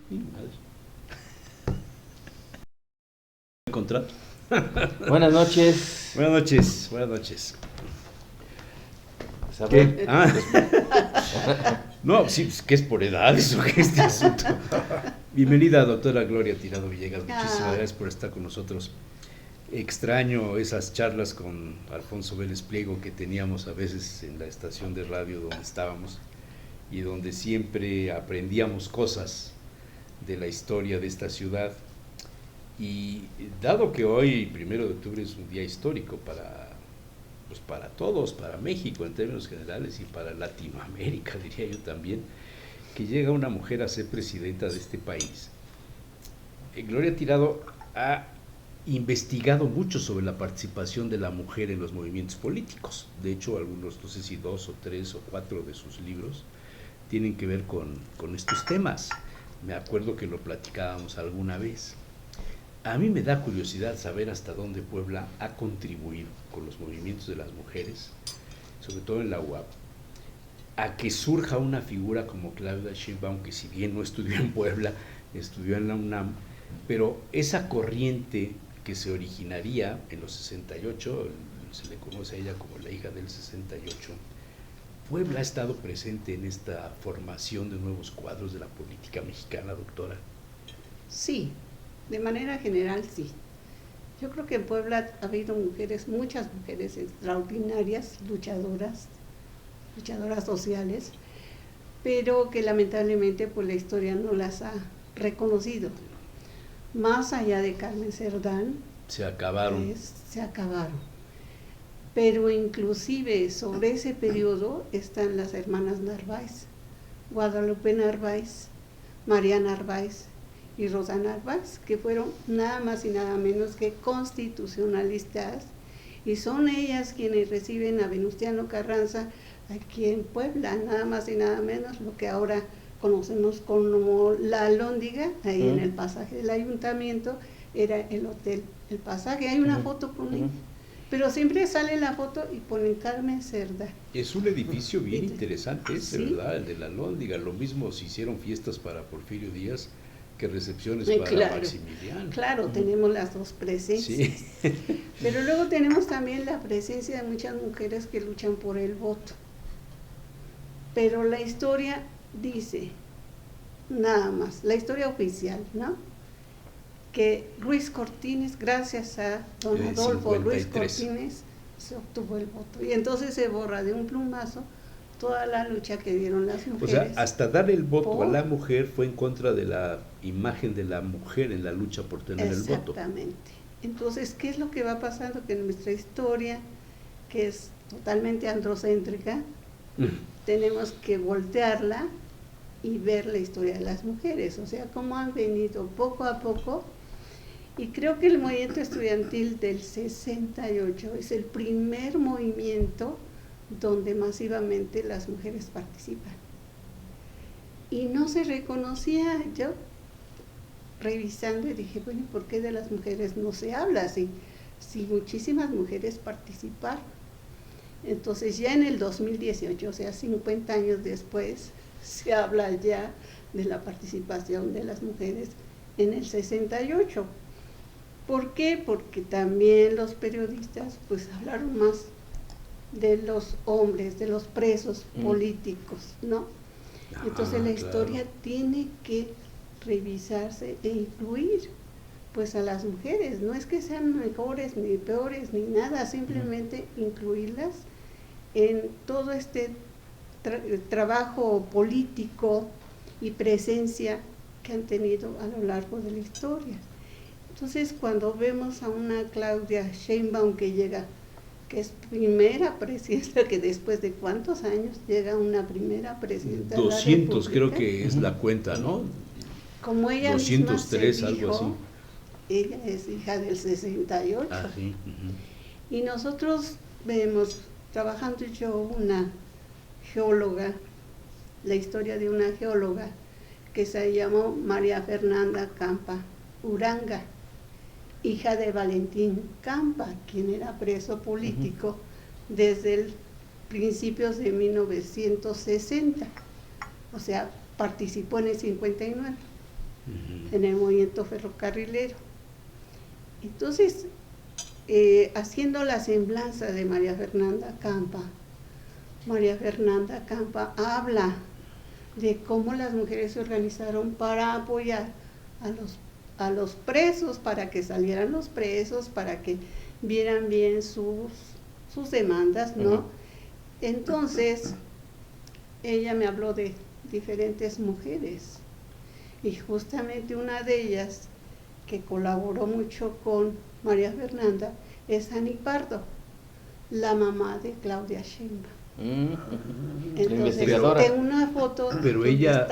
Mi madre. Encontrar. Buenas noches. Buenas noches, buenas noches. ¿Qué? ¿Qué? No, sí, pues, ¿qué es por edades o qué es este asunto? Bienvenida, doctora Gloria Tirado Villegas. Muchísimas gracias por estar con nosotros. Extraño esas charlas con Alfonso Vélez Pliego que teníamos a veces en la estación de radio donde estábamos y donde siempre aprendíamos cosas de la historia de esta ciudad. Y dado que hoy, 1 de octubre, es un día histórico pues para todos, para México en términos generales y para Latinoamérica, diría yo también, que llega una mujer a ser presidenta de este país. Gloria Tirado ha investigado mucho sobre la participación de la mujer en los movimientos políticos. De hecho, algunos, no sé si 2 o 3 o 4 de sus libros tienen que ver con estos temas. Me acuerdo que lo platicábamos alguna vez. A mí me da curiosidad saber hasta dónde Puebla ha contribuido con los movimientos de las mujeres, sobre todo en la UAP, a que surja una figura como Claudia Sheinbaum, que si bien no estudió en Puebla, estudió en la UNAM, pero esa corriente que se originaría en los 68, se le conoce a ella como la hija del 68, Puebla ha estado presente en esta formación de nuevos cuadros de la política mexicana, doctora. Sí, de manera general sí. Yo creo que en Puebla ha habido mujeres, muchas mujeres extraordinarias, luchadoras sociales, pero que lamentablemente pues la historia no las ha reconocido. Más allá de Carmen Cerdán, se acabaron. Se acabaron. Pero inclusive sobre ese periodo están las hermanas Narváez, Guadalupe Narváez, María Narváez y Rosa Narváez, que fueron nada más y nada menos que constitucionalistas, y son ellas quienes reciben a Venustiano Carranza aquí en Puebla, nada más y nada menos, lo que ahora conocemos como la Alhóndiga, ahí en el pasaje del ayuntamiento, era el hotel El Pasaje. Hay una foto con ella, pero siempre sale la foto y ponen Carmen Cerdán. Es un edificio bien interesante ese, ¿sí? ¿verdad? El de la Alhóndiga. Lo mismo se hicieron fiestas para Porfirio Díaz que recepciones para claro, Maximiliano. Claro, tenemos las dos presencias. Sí. Pero luego tenemos también la presencia de muchas mujeres que luchan por el voto. Pero la historia dice, nada más, la historia oficial, ¿no? Que Ruiz Cortines, gracias a don Adolfo Ruiz Cortines, se obtuvo el voto. Y entonces se borra de un plumazo toda la lucha que dieron las mujeres. O sea, hasta dar el voto a la mujer fue en contra de la imagen de la mujer en la lucha por tener el voto. Exactamente. Entonces, ¿qué es lo que va pasando? Que nuestra historia, que es totalmente androcéntrica, tenemos que voltearla y ver la historia de las mujeres, o sea, cómo han venido poco a poco. Y creo que el movimiento estudiantil del 68 es el primer movimiento donde masivamente las mujeres participan. Y no se reconocía. Yo, revisando, dije, bueno, ¿por qué de las mujeres no se habla? Si muchísimas mujeres participaron. Entonces ya en el 2018, o sea, 50 años después, se habla ya de la participación de las mujeres en el 68. ¿Por qué? Porque también los periodistas pues hablaron más de los hombres, de los presos políticos, ¿no? Entonces la historia tiene que revisarse e incluir pues a las mujeres, no es que sean mejores ni peores ni nada, simplemente incluirlas en todo este trabajo político y presencia que han tenido a lo largo de la historia. Entonces, cuando vemos a una Claudia Sheinbaum que llega, que es primera presidenta, que después de cuántos años llega una primera presidenta 200 creo que es la cuenta, ¿no? Como ella 203, misma se dijo, algo así. Ella es hija del 68. Ah, sí. Y nosotros vemos, trabajando yo una geóloga, la historia de una geóloga que se llamó María Fernanda Campa Uranga, hija de Valentín Campa, quien era preso político desde principios de 1960, o sea, participó en el 59. en el movimiento ferrocarrilero. Entonces, haciendo la semblanza de María Fernanda Campa habla de cómo las mujeres se organizaron para apoyar a los presos, para que salieran los presos, para que vieran bien sus demandas, ¿no? Entonces, ella me habló de diferentes mujeres, y justamente una de ellas que colaboró mucho con María Fernanda es Ani Pardo, la mamá de Claudia Sheinbaum. Entonces, tengo una foto. Pero ella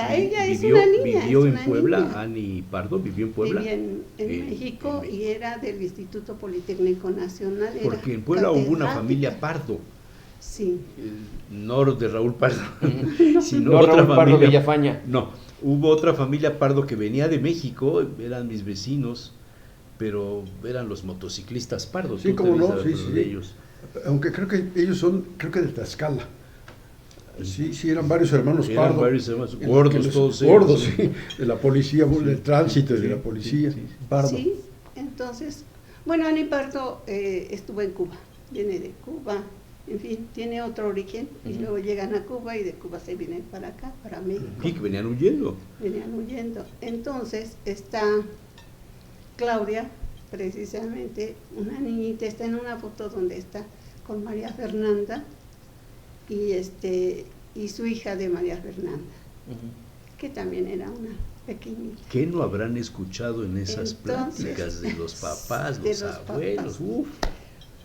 vivió en Puebla. Ani Pardo vivió en Puebla. Vivía en México y era del Instituto Politécnico Nacional. Porque en Puebla hubo una familia Pardo. Sí. No de Raúl Pardo, sino no otra Raúl familia. Pardo Villafaña. No, hubo otra familia Pardo que venía de México, eran mis vecinos, pero eran los motociclistas Pardo. Sí, como no, sí. De ellos. Aunque creo que ellos son, de Tlaxcala. Sí, eran varios hermanos eran Pardo. Varios hermanos, gordos todos ellos. Gordos, sí, de la policía, del tránsito, de la policía, Pardo. Sí, entonces, bueno, Ani Pardo estuvo en Cuba, viene de Cuba, en fin, tiene otro origen, y luego llegan a Cuba y de Cuba se vienen para acá, para México. Y que venían huyendo. Entonces está Claudia, precisamente, una niñita, está en una foto donde está con María Fernanda y su hija de María Fernanda, que también era una pequeñita. ¿Qué no habrán escuchado en esas pláticas de los papás, los abuelos? Uf.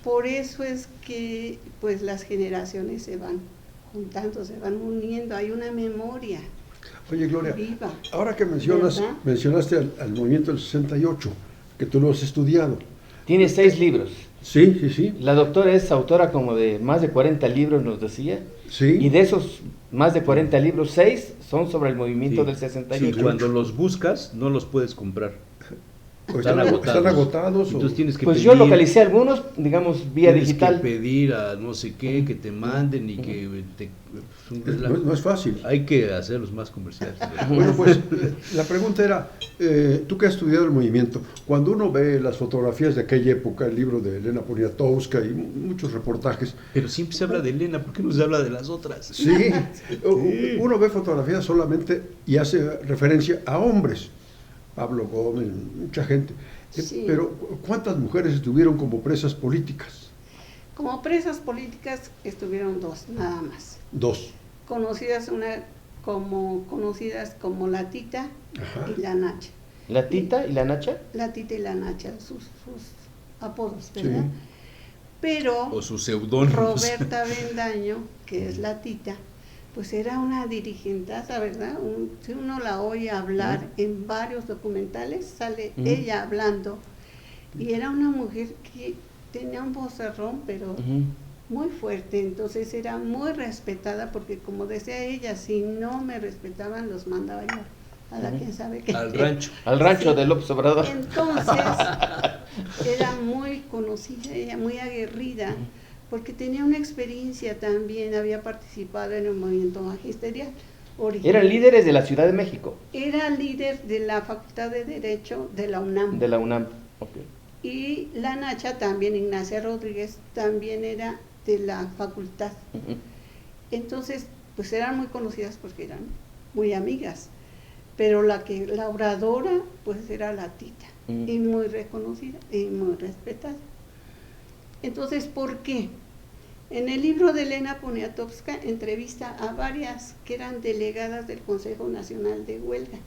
Por eso es que pues las generaciones se van juntando, se van uniendo, hay una memoria. Oye, Gloria, viva, ahora que mencionaste al movimiento del 68, que tú lo has estudiado. Tiene 6 libros. Sí. La doctora es autora como de más de 40 libros, nos decía. Sí. Y de esos más de 40 libros, 6 son sobre el movimiento del 68. Y cuando los buscas, no los puedes comprar. Están agotados. Entonces tienes que pues pedir, yo localicé algunos, digamos, vía digital. Tienes que pedir a no sé qué, que te manden y que te... No es fácil. Hay que hacerlos más comerciales. Bueno, pues la pregunta era, tú que has estudiado el movimiento, cuando uno ve las fotografías de aquella época, el libro de Elena Poniatowska y muchos reportajes... Pero siempre se habla de Elena, ¿por qué no se habla de las otras? Sí, uno ve fotografías solamente y hace referencia a hombres. Pablo Gómez, mucha gente. Sí. Pero ¿cuántas mujeres estuvieron como presas políticas? Como presas políticas estuvieron 2, nada más. 2. Conocidas como la Tita y la Nacha. ¿La Tita y la Nacha? La Tita y la Nacha, sus apodos, ¿verdad? Sí. Pero o sus seudónimos. Roberta Bendaño, que es la Tita, pues era una dirigentaza, ¿verdad? Si uno la oye hablar en varios documentales, sale ella hablando, y era una mujer que tenía un vocerrón, pero muy fuerte, entonces era muy respetada, porque como decía ella, si no me respetaban, los mandaba yo a la quién sabe qué. Al rancho. Al rancho de López Obrador. Entonces, era muy conocida, ella muy aguerrida, porque tenía una experiencia también, había participado en el movimiento magisterial. ¿Eran líderes de la Ciudad de México? Era líder de la Facultad de Derecho de la UNAM. De la UNAM, ok. Y la Nacha también, Ignacia Rodríguez, también era de la facultad. Entonces, pues eran muy conocidas porque eran muy amigas. Pero la oradora, pues era la Tita, y muy reconocida y muy respetada. Entonces, ¿por qué? En el libro de Elena Poniatowska entrevista a varias que eran delegadas del Consejo Nacional de Huelga,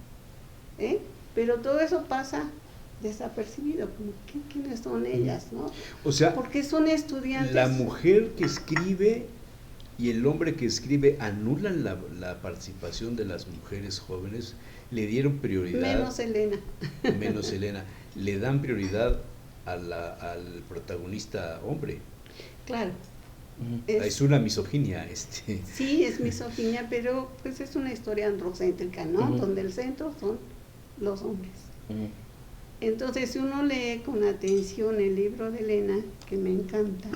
pero todo eso pasa desapercibido, como ¿quiénes son ellas, no? O sea, porque son estudiantes. La mujer que escribe y el hombre que escribe anulan la participación de las mujeres jóvenes, le dieron prioridad. Menos Elena. Le dan prioridad al protagonista hombre. Claro. Es una misoginia. Sí, es misoginia, pero pues es una historia androcéntrica, ¿no? Donde el centro son los hombres. Entonces, si uno lee con atención el libro de Elena, que me encanta,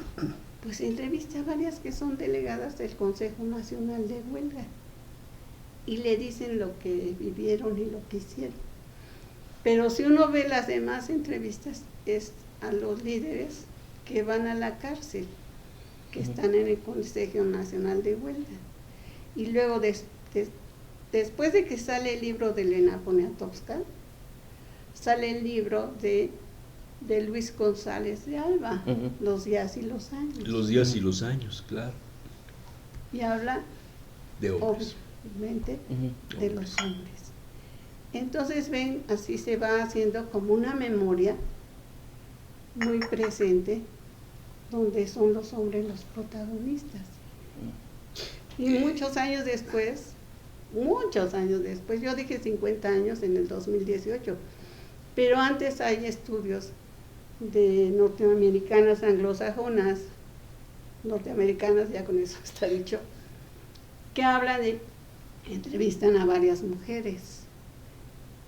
pues entrevista a varias que son delegadas del Consejo Nacional de Huelga y le dicen lo que vivieron y lo que hicieron. Pero si uno ve las demás entrevistas, es a los líderes que van a la cárcel, que están en el Consejo Nacional de Huelga. Y luego, después de que sale el libro de Elena Poniatowska, sale el libro de Luis González de Alba, Los días y los años. Los días y los años, claro. Y habla, de hombres, obviamente, de los hombres. Entonces ven, así se va haciendo como una memoria muy presente, donde son los hombres los protagonistas. Y muchos años después, yo dije 50 años en el 2018, pero antes hay estudios de norteamericanas, anglosajonas, norteamericanas, ya con eso está dicho, que hablan entrevistan a varias mujeres.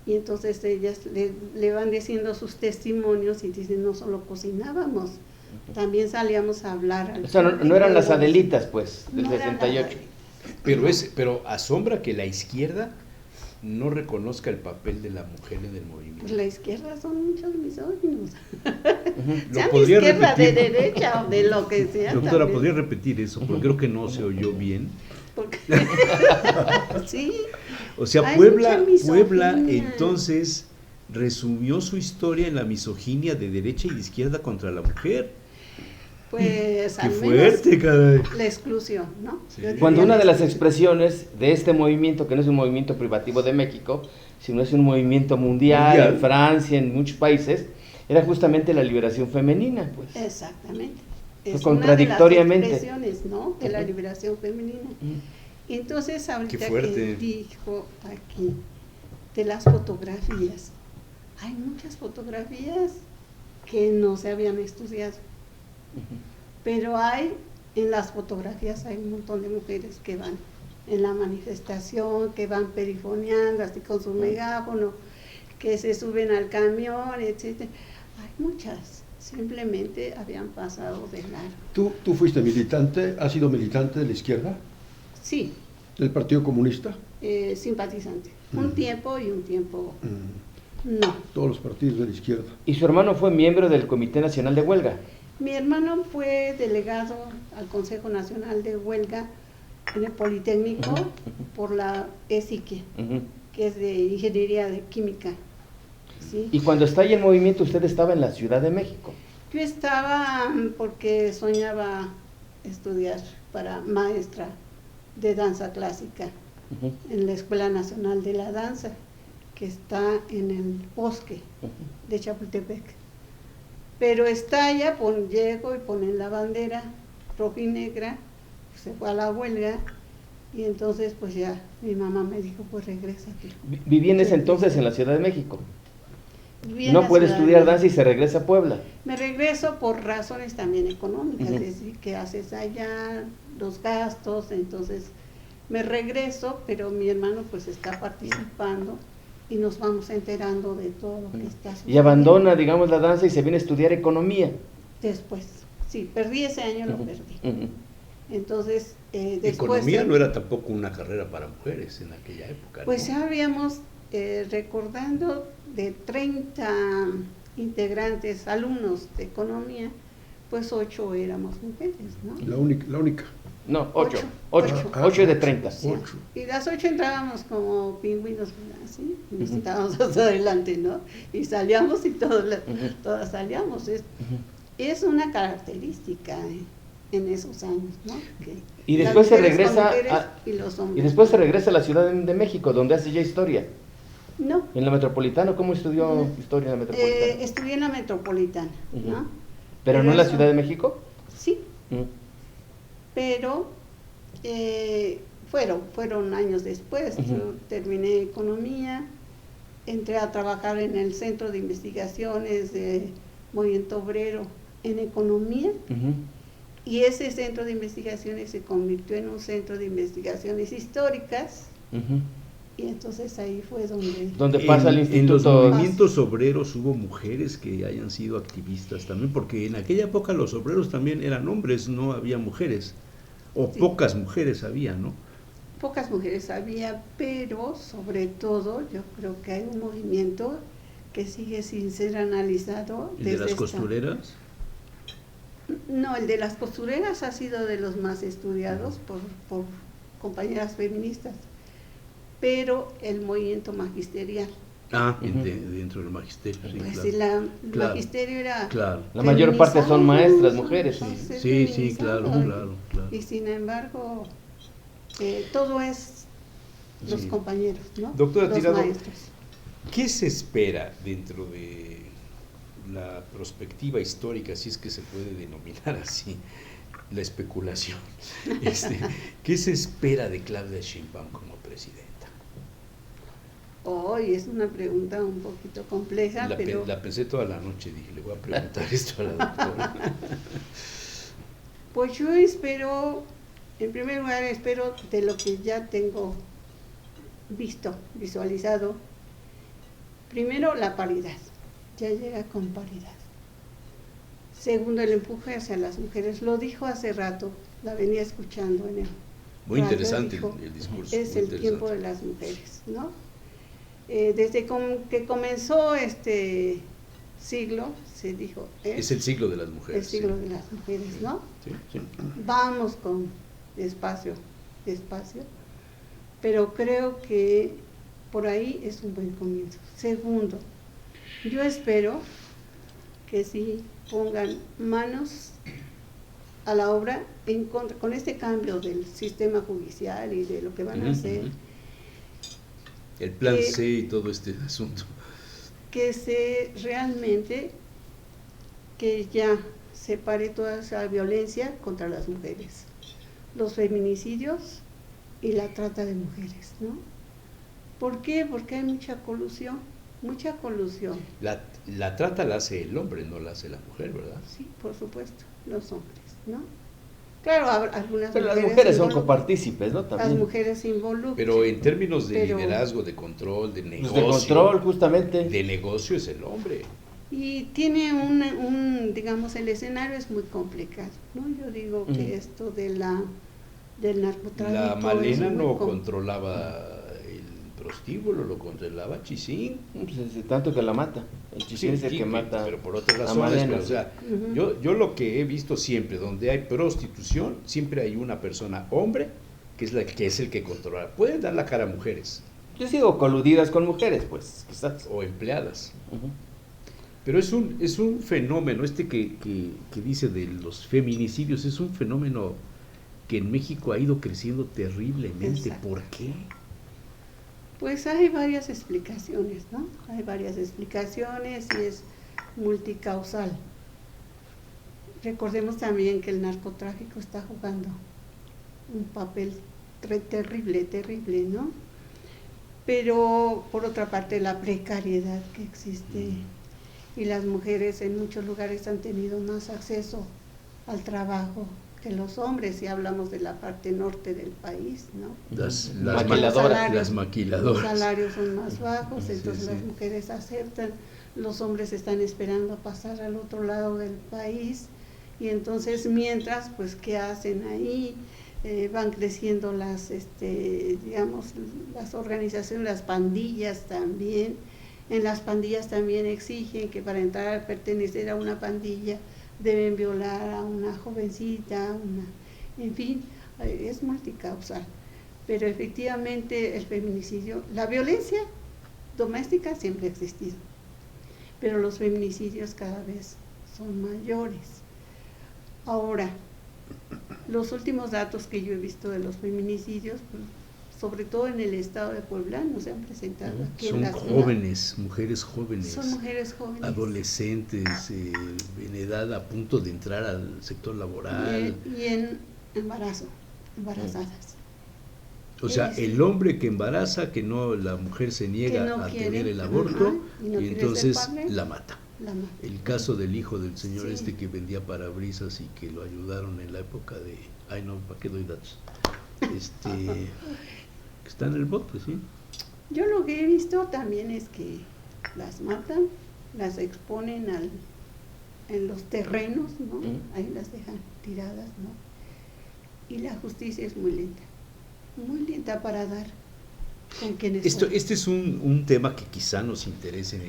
Y entonces ellas le van diciendo sus testimonios y dicen, no solo cocinábamos, también salíamos a hablar. O sea, no eran las Adelitas, pues, del no 68. Pero asombra que la izquierda no reconozca el papel de la mujer en el movimiento. Pues la izquierda son muchos misóginos. Sea de izquierda, de derecha o de lo que sea. Doctora, también. ¿Podría repetir eso? Porque creo que no se oyó bien. Sí. O sea, Puebla entonces resumió su historia en la misoginia de derecha y de izquierda contra la mujer. Pues qué fuerte, caray. La exclusión, ¿no? Sí. Cuando una de las expresiones de este movimiento, que no es un movimiento privativo de México, sino es un movimiento mundial, en Francia, en muchos países, era justamente la liberación femenina, pues. Exactamente. Es contradictoriamente. Una de las expresiones, ¿no? De la liberación femenina. Entonces, ahorita que dijo aquí de las fotografías, hay muchas fotografías que no se habían estudiado, pero en las fotografías hay un montón de mujeres que van en la manifestación, que van perifoneando así con su megáfono, que se suben al camión, etcétera. Hay muchas. Simplemente habían pasado de largo. ¿Tú fuiste militante? ¿Has sido militante de la izquierda? Sí. ¿Del Partido Comunista? Simpatizante. Un tiempo y un tiempo no. Todos los partidos de la izquierda. ¿Y su hermano fue miembro del Comité Nacional de Huelga? Mi hermano fue delegado al Consejo Nacional de Huelga en el Politécnico por la ESIQUE, que es de Ingeniería de Química. ¿Sí? Y cuando está ahí el movimiento, ¿usted estaba en la Ciudad de México? Yo estaba porque soñaba estudiar para maestra de danza clásica en la Escuela Nacional de la Danza, que está en el bosque de Chapultepec. Pero estalla, llego y ponen la bandera roja y negra, se fue a la huelga. Y entonces pues ya mi mamá me dijo, pues regrésate. ¿Viví en ese entonces en la Ciudad de México? No puede estudiar danza y se regresa a Puebla. Me regreso por razones también económicas, es decir, que haces allá, los gastos, entonces me regreso, pero mi hermano pues está participando y nos vamos enterando de todo lo que está sucediendo. Y abandona, digamos, la danza y se viene a estudiar economía. Después, sí, perdí ese año, lo perdí. Entonces, después... Economía no era tampoco una carrera para mujeres en aquella época, pues ¿no? ya habíamos, recordando, de 30 integrantes, alumnos de economía, pues 8 éramos mujeres, ¿no? La única. No, 8. 8 de 30. Sí. Y las 8 entrábamos como pingüinos, así, y nos sentábamos hacia adelante, ¿no? Y salíamos y todas salíamos. Es una característica en esos años, ¿no? Que y después se regresa y después se regresa a la Ciudad de México, donde hace ya historia. No. ¿En la Metropolitana? ¿Cómo estudió historia en la Metropolitana? Estudié en la Metropolitana, ¿no? ¿Pero no en la Ciudad de México? Sí. Pero fueron años después. Yo terminé economía, entré a trabajar en el Centro de Investigaciones de Movimiento Obrero en economía, y ese centro de investigaciones se convirtió en un centro de investigaciones históricas, y entonces ahí fue donde pasa el instituto. En los movimientos obreros hubo mujeres que hayan sido activistas también, porque en aquella época los obreros también eran hombres, no había mujeres, o sí. Pocas mujeres había, ¿no? Pocas mujeres había, pero sobre todo yo creo que hay un movimiento que sigue sin ser analizado. ¿El de las costureras? No, el de las costureras ha sido de los más estudiados por compañeras feministas, pero el movimiento magisterial. Dentro del magisterio, sí, pues claro. El magisterio era... Claro. La mayor parte son maestras, mujeres. Sí, claro. Y sin embargo, todo es los compañeros, ¿no? Doctora los Tirado, maestros. ¿Qué se espera dentro de la perspectiva histórica, si es que se puede denominar así, la especulación? ¿Qué se espera de Claudia Sheinbaum como presidenta? Hoy es una pregunta un poquito compleja, pero... La pensé toda la noche, dije, le voy a preguntar esto a la doctora. Pues yo espero, en primer lugar, espero de lo que ya tengo visualizado, primero la paridad, ya llega con paridad. Segundo, el empuje hacia las mujeres, lo dijo hace rato, la venía escuchando en el... Muy interesante el discurso. Es el tiempo de las mujeres, ¿no? Desde que comenzó este siglo, se dijo... es el siglo de las mujeres. El siglo de las mujeres, ¿no? Sí. Vamos con despacio, pero creo que por ahí es un buen comienzo. Segundo, yo espero que sí pongan manos a la obra con este cambio del sistema judicial y de lo que van a hacer. El plan C y todo este asunto. Que se realmente, que ya se pare toda esa violencia contra las mujeres, los feminicidios y la trata de mujeres, ¿no? ¿Por qué? Porque hay mucha colusión. La trata la hace el hombre, no la hace la mujer, ¿verdad? Sí, por supuesto, los hombres, ¿no? Claro, algunas pero mujeres... las mujeres son copartícipes, ¿no? También. Las mujeres se involucran. Pero en términos de liderazgo, de control, de negocio... de control, justamente. De negocio es el hombre. Y tiene digamos, el escenario es muy complicado, ¿no? Yo digo que esto del narcotráfico... La Malena no controlaba el prostíbulo, lo controlaba Chisín. Pues tanto que la mata. El Chisín es el que mata. Pero por otras razones. Pero, o sea, yo lo que he visto siempre, donde hay prostitución, siempre hay una persona, hombre, que es el que controla. Pueden dar la cara a mujeres. Yo sigo coludidas con mujeres, pues, quizás. O empleadas. Pero es un fenómeno, que dice de los feminicidios, es un fenómeno que en México ha ido creciendo terriblemente. Exacto. ¿Por qué? Pues hay varias explicaciones, ¿no? Hay varias explicaciones y es multicausal. Recordemos también que el narcotráfico está jugando un papel terrible, ¿no? Pero por otra parte la precariedad que existe y las mujeres en muchos lugares han tenido más acceso al trabajo que los hombres, si hablamos de la parte norte del país, ¿no? Las maquiladoras. Los salarios son más bajos, entonces las mujeres aceptan, los hombres están esperando a pasar al otro lado del país, y entonces mientras, pues, ¿qué hacen ahí? Van creciendo digamos, las organizaciones, las pandillas también. En las pandillas también exigen que para entrar a pertenecer a una pandilla deben violar a una jovencita, en fin, es multicausal. Pero efectivamente el feminicidio, la violencia doméstica siempre ha existido, pero los feminicidios cada vez son mayores. Ahora, los últimos datos que yo he visto de los feminicidios, pues, sobre todo en el estado de Puebla, no se han presentado aquí en la ciudad. Mujeres jóvenes. Son mujeres jóvenes. Adolescentes, en edad a punto de entrar al sector laboral. Y en embarazadas. O sea, el hombre que embaraza, que no, la mujer se niega a tener el aborto, y entonces la mata. El caso del hijo del señor que vendía parabrisas y que lo ayudaron en la época de... Ay, no, ¿para qué doy datos? Está en el bote, sí. Yo lo que he visto también es que las matan, las exponen en los terrenos, ¿no? Ahí las dejan tiradas, ¿no? Y la justicia es muy lenta para dar con quienes son. Este es un tema que quizá nos interese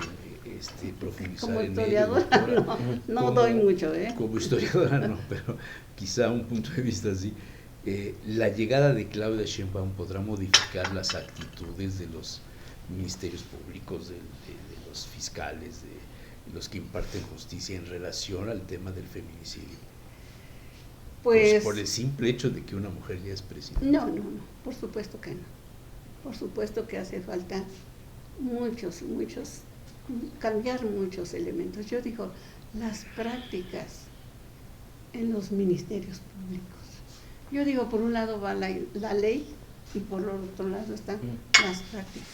profundizar como en ello, historiadora doctora. no doy mucho, ¿eh? Como historiadora no, pero quizá un punto de vista así. La llegada de Claudia Sheinbaum podrá modificar las actitudes de los ministerios públicos, de los fiscales, de los que imparten justicia en relación al tema del feminicidio. Pues por el simple hecho de que una mujer ya es presidenta. No, por supuesto que no. Por supuesto que hace falta cambiar muchos elementos. Yo digo, las prácticas en los ministerios públicos. Yo digo, por un lado va la ley y por otro lado están las prácticas.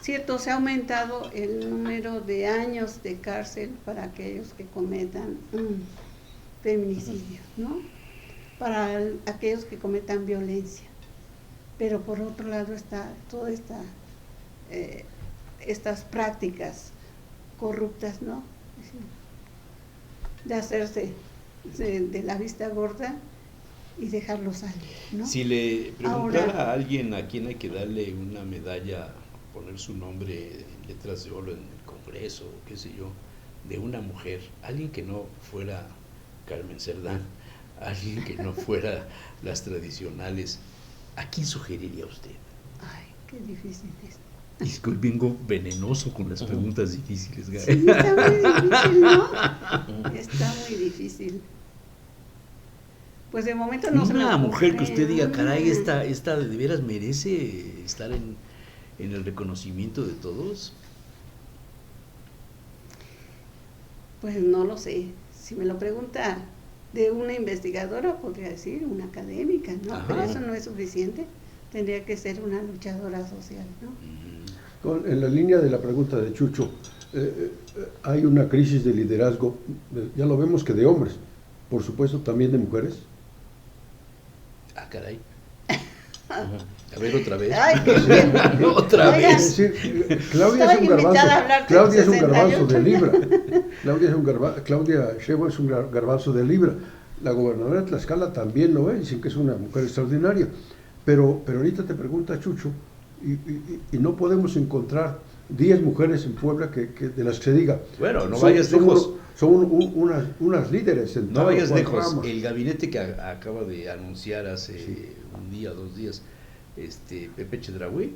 Cierto, se ha aumentado el número de años de cárcel para aquellos que cometan feminicidio, ¿no? Para aquellos que cometan violencia. Pero por otro lado está toda estas prácticas corruptas, ¿no? De hacerse de la vista gorda y dejarlo salir, ¿no? Si le preguntara a alguien a quien hay que darle una medalla, poner su nombre en letras de oro en el Congreso, qué sé yo, de una mujer, alguien que no fuera Carmen Cerdán, alguien que no fuera las tradicionales, ¿a quién sugeriría usted? Ay, qué difícil es. Y es que hoy vengo venenoso con las preguntas difíciles, Sí, está muy difícil, ¿no? Está muy difícil. Pues de momento no se me ocurre. Una mujer que usted diga, caray, esta de veras merece estar en el reconocimiento de todos. Pues no lo sé. Si me lo pregunta de una investigadora, podría decir una académica, ¿no? Ajá. Pero eso no es suficiente. Tendría que ser una luchadora social, ¿no? En la línea de la pregunta de Chucho, hay una crisis de liderazgo, ya lo vemos que de hombres, por supuesto también de mujeres. Ah, caray. A ver, otra vez. Ay, qué bien. Otra Oiga, vez. Es decir, Claudia Estoy invitada a hablar de Claudia es un 68. garbanzo de libra. Claudia Sheinbaum es un garbanzo de libra. La gobernadora de Tlaxcala también lo es, dicen que es una mujer extraordinaria. Pero ahorita te pregunta Chucho, y no podemos encontrar 10 mujeres en Puebla que de las que se diga. Bueno, no vayas lejos. Son unas líderes en No vayas tal o cual lejos. rama. El gabinete que acaba de anunciar hace un día, 2 días, Pepe Chedraui,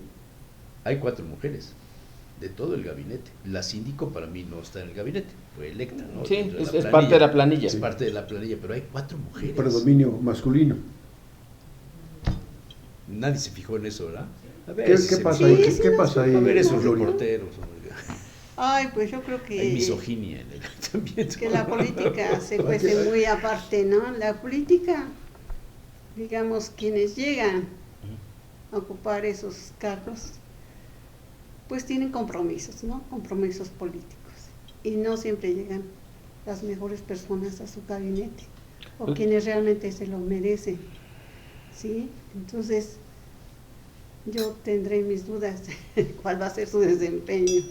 hay 4 mujeres de todo el gabinete. La síndico para mí no está en el gabinete, fue electa, ¿no? Sí, Dentro de es parte de la planilla. Es parte de la planilla, pero hay 4 mujeres. Predominio masculino. Nadie se fijó en eso, ¿verdad? A ver, ¿Qué pasa ahí? ¿Qué pasa ahí? A ver esos ¿no? reporteros. Hombre. Ay, pues yo creo que... Hay misoginia en el ayuntamiento. Que la política se cuece muy aparte, ¿no? La política, digamos, quienes llegan a ocupar esos cargos, pues tienen compromisos, ¿no? Compromisos políticos. Y no siempre llegan las mejores personas a su gabinete, o quienes realmente se lo merecen, ¿sí? Entonces, yo tendré mis dudas de cuál va a ser su desempeño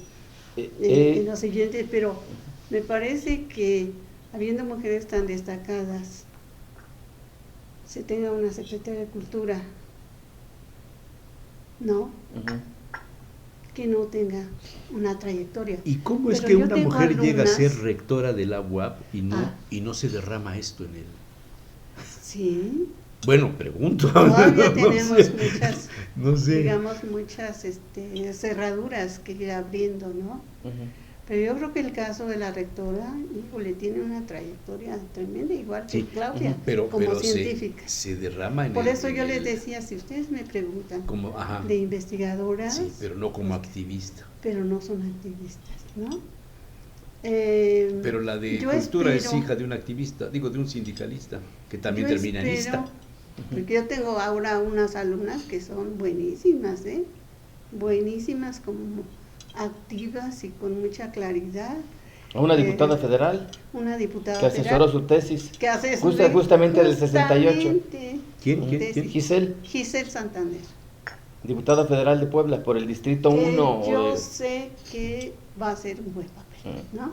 en lo siguiente, pero me parece que habiendo mujeres tan destacadas, se tenga una secretaria de Cultura, ¿no? Que no tenga una trayectoria. ¿Y cómo es Pero que yo una tengo mujer llega a ser alumnas- rectora de la UAP y no se derrama esto en él? Sí, Bueno, pregunto. todavía No tenemos sé. muchas, No sé. digamos, muchas cerraduras que ir abriendo, ¿no? Pero yo creo que el caso de la rectora, híjole, tiene una trayectoria tremenda, igual que Sí, Claudia, pero como se científica. derrama en Por el- eso en yo les el- decía, si ustedes me preguntan como, ajá, de investigadoras, sí, pero no como activista. pero no son activistas, ¿no? Pero la de yo cultura es espero- hija de un activista, digo, de un sindicalista, que también yo termina en espero, lista. porque yo tengo ahora unas alumnas que son buenísimas, buenísimas, como activas y con mucha claridad. Una diputada federal Una diputada que asesoró su tesis. que asesora justamente del 68. justamente ¿Quién? tesis. Giselle, Santander. diputada federal de Puebla por el distrito Que 1. yo sé que va a ser un buen papel, ¿no?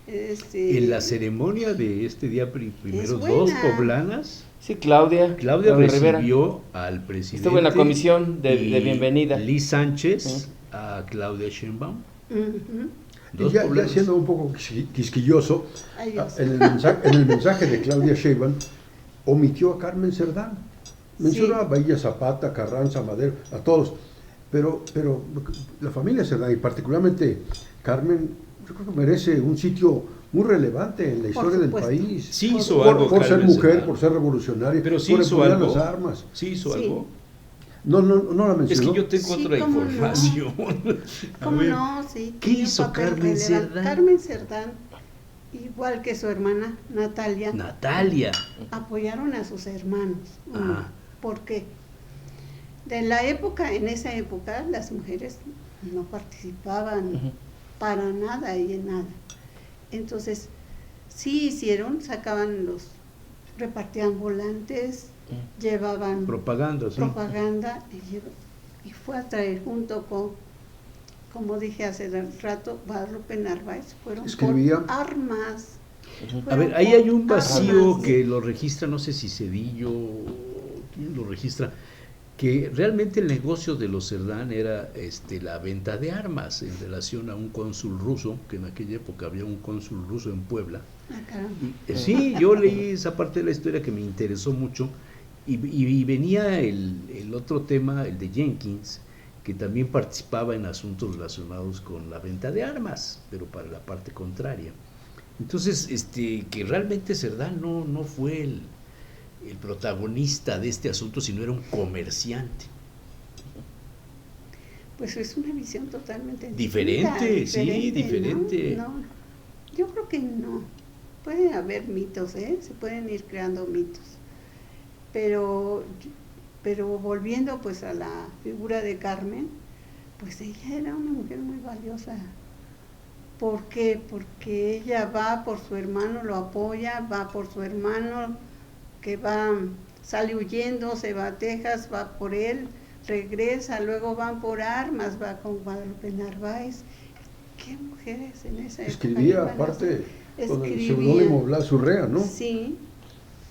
En la ceremonia de este día primero, buena. 2 poblanas, Sí, Claudia Rivera. recibió al presidente. Estuvo en la comisión de y bienvenida. Liz Sánchez a Claudia Sheinbaum. Ujú. Ya siendo un poco quisquilloso, Ay, Dios. en el mensaje de Claudia Sheinbaum omitió a Carmen Cerdán. Mencionó a Bahía Zapata, Carranza, Madero, a todos. Pero la familia Cerdán, y particularmente Carmen, yo creo que merece un sitio muy relevante en la historia del país. Sí hizo algo. Por ser Carmen mujer, Cerdán. por ser revolucionaria, Pero sí por hizo empuñar algo. las armas. Sí hizo algo. No la mencionó. Es que yo tengo Sí, otra ¿cómo información. ¿Cómo A ver, no? Sí. ¿qué tenía un hizo papel Carmen relevante. Cerdán? Carmen Cerdán, igual que su hermana Natalia, Natalia. apoyaron a sus hermanos. Ajá. ¿Por qué? En esa época, las mujeres no participaban para nada y en nada. Entonces, sí repartían volantes, llevaban Propaganda, sí. propaganda y fue a traer junto con, como dije hace rato, Guadalupe Narváez, fueron Escribía. por armas. A ver, ahí hay un vacío que lo registra, no sé si Cedillo, ¿quién lo registra? Que realmente el negocio de los Cerdán era la venta de armas en relación a un cónsul ruso, que en aquella época había un cónsul ruso en Puebla. Ah, caramba. Sí, yo leí esa parte de la historia que me interesó mucho y venía el otro tema, el de Jenkins, que también participaba en asuntos relacionados con la venta de armas, pero para la parte contraria. Entonces, que realmente Cerdán no fue el protagonista de este asunto, sino era un comerciante. Pues es una visión totalmente Diferente, sí, diferente. No, yo creo que no. Puede haber mitos, se pueden ir creando mitos. Pero volviendo pues a la figura de Carmen, pues ella era una mujer muy valiosa. ¿Por qué? Porque ella va por su hermano, lo apoya, va por su hermano, que sale huyendo, se va a Texas, va por él, regresa, luego van por armas, va con Guadalupe Narváez. ¿Qué mujeres en esa época? Escribía aparte con el seudónimo Blas Urrea, ¿no? Sí,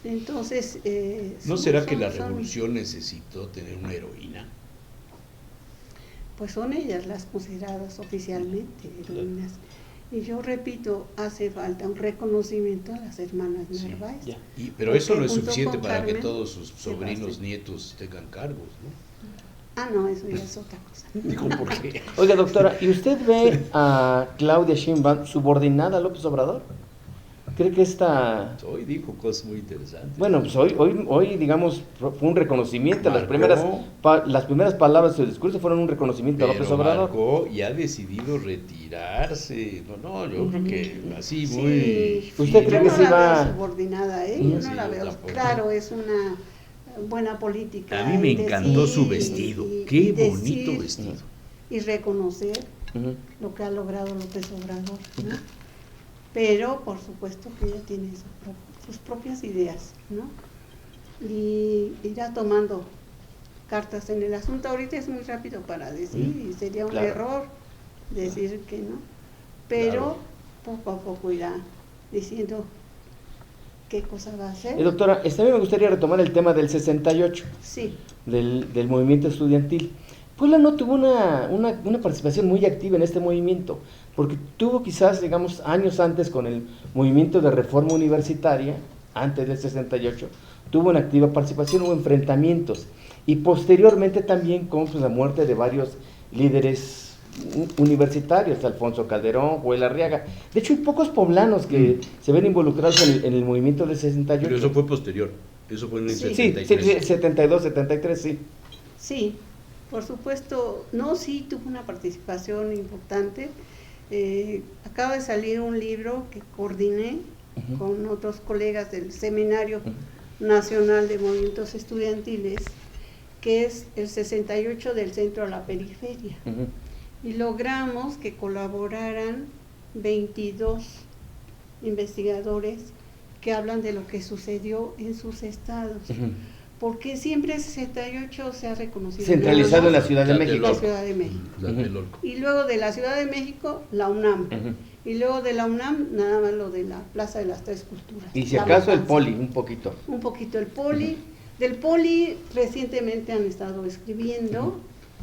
entonces... ¿No será que la revolución necesitó tener una heroína? Pues son ellas las consideradas oficialmente heroínas. Y yo repito, hace falta un reconocimiento a las hermanas Narváez. Sí, pero eso no es suficiente para Carmen, que todos sus sobrinos, nietos tengan cargos, ¿no? Ah, no, eso ya es otra cosa. Digo, ¿por qué? Oiga, doctora, ¿y usted ve a Claudia Sheinbaum subordinada a López Obrador? ¿Cree que esta... Hoy dijo cosas muy interesantes. Bueno, pues hoy digamos, fue un reconocimiento. Las primeras palabras de su discurso fueron un reconocimiento a López Obrador. Marcó y ha decidido retirarse. No, yo creo que así muy... ¿Usted cree que se va subordinada, yo no la veo. Tampoco. Claro, es una buena política. A mí me encantó su vestido. Qué bonito vestido. Y reconocer lo que ha logrado López Obrador, ¿no? Pero por supuesto que ella tiene sus propias ideas, ¿no? Y irá tomando cartas en el asunto. Ahorita es muy rápido para decir, y sería un error decir que no, pero poco a poco irá diciendo qué cosa va a hacer. Doctora, a mí me gustaría retomar el tema del 68, sí, del movimiento estudiantil. Puebla no tuvo una participación muy activa en este movimiento, porque tuvo quizás, digamos, años antes con el movimiento de reforma universitaria, antes del 68, tuvo una activa participación, hubo enfrentamientos, y posteriormente también con la muerte de varios líderes universitarios, Alfonso Calderón, Joel Arriaga. De hecho, hay pocos poblanos que se ven involucrados en el movimiento del 68. Pero eso fue posterior, eso fue en el Sí, 73. 72, 73, sí. Sí, por supuesto, sí tuvo una participación importante. Acaba de salir un libro que coordiné con otros colegas del Seminario Nacional de Movimientos Estudiantiles, que es el 68 del centro a la periferia. Y logramos que colaboraran 22 investigadores que hablan de lo que sucedió en sus estados. Porque siempre el 68 se ha reconocido centralizado en la Ciudad de México. La Ciudad de México. Y luego de la Ciudad de México, la UNAM. Y luego de la UNAM, nada más lo de la Plaza de las Tres Culturas. Y si acaso el Poli, un poquito. Un poquito el Poli. Del Poli recientemente han estado escribiendo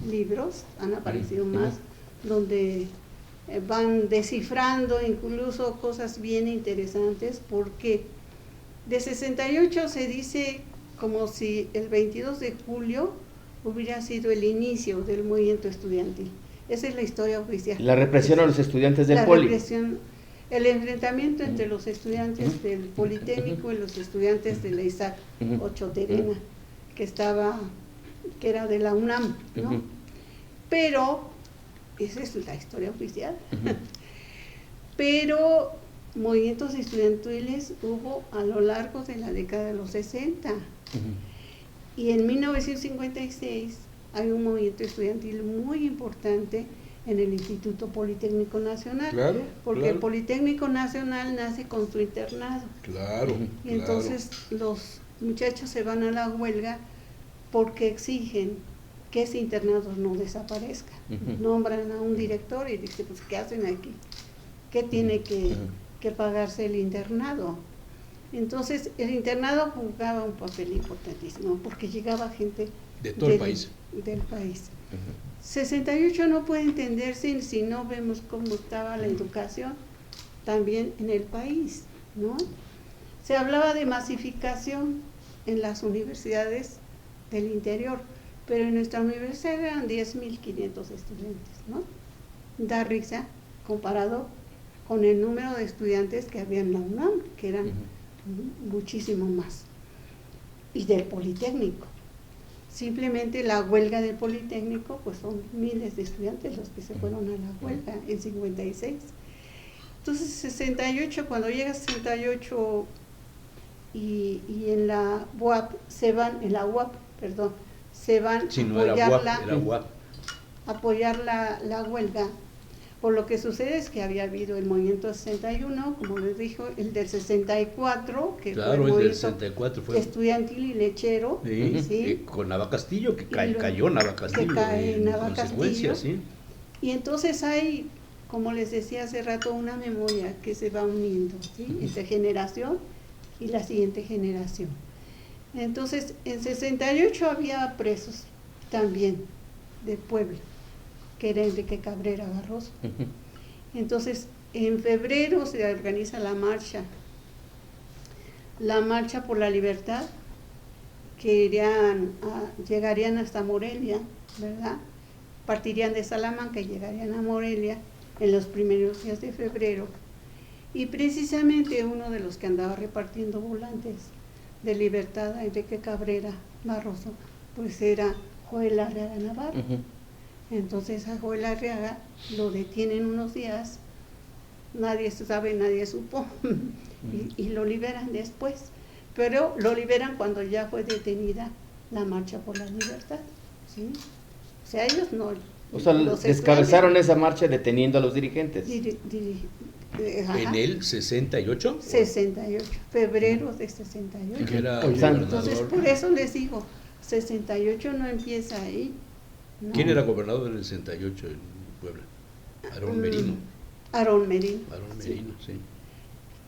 libros, han aparecido más, donde van descifrando incluso cosas bien interesantes, porque de 68 se dice como si el 22 de julio hubiera sido el inicio del movimiento estudiantil. Esa es la historia oficial. La represión a los estudiantes del Poli. El enfrentamiento entre los estudiantes del Politécnico y los estudiantes de la Isaac Ocho Terena, que era de la UNAM, ¿no? Pero, esa es la historia oficial. Pero movimientos estudiantiles hubo a lo largo de la década de los 60. Y en 1956 hay un movimiento estudiantil muy importante en el Instituto Politécnico Nacional, porque el Politécnico Nacional nace con su internado. Y entonces los muchachos se van a la huelga porque exigen que ese internado no desaparezca. Nombran a un director y dice, pues, ¿qué hacen aquí? ¿Qué tiene que pagarse el internado? Entonces, el internado jugaba un papel importantísimo, porque llegaba gente de todo el país. Del país. 68 no puede entenderse si no vemos cómo estaba la educación también en el país, ¿no? Se hablaba de masificación en las universidades del interior, pero en nuestra universidad eran 10.500 estudiantes, ¿no? Da risa comparado con el número de estudiantes que había en la UNAM, que eran muchísimo más, y del Politécnico. Simplemente la huelga del Politécnico, pues son miles de estudiantes los que se fueron a la huelga en 56. Entonces 68, cuando llega 68 y en la UAP se van, a apoyar la huelga. Por lo que sucede es que había habido el movimiento 61, como les dijo, el del 64, que claro, fue el movimiento 64 fue estudiantil y lechero. ¿Sí? Con Nava Castillo, que cayó Nava Castillo, en consecuencia, ¿sí? Y entonces hay, como les decía hace rato, una memoria que se va uniendo, ¿sí? Entre generación y la siguiente generación. Entonces, en 68 había presos también de Puebla, que era Enrique Cabrera Barroso. Entonces, en febrero se organiza la marcha por la libertad, que llegarían hasta Morelia, ¿verdad? Partirían de Salamanca y llegarían a Morelia en los primeros días de febrero. Y precisamente uno de los que andaba repartiendo volantes de libertad a Enrique Cabrera Barroso, pues era Joel Arriaga Navarro. Entonces a Joel Arriaga lo detienen unos días, nadie sabe, nadie supo, y lo liberan después. Pero lo liberan cuando ya fue detenida la marcha por la libertad, ¿sí? O sea, ellos no... O sea, descabezaron esa marcha deteniendo a los dirigentes. ¿En el 68? 68, febrero de 68. Que era entonces, por eso les digo, 68 no empieza ahí. No. ¿Quién era gobernador en el 68 en Puebla? Aarón Merino. Aarón Merino, sí.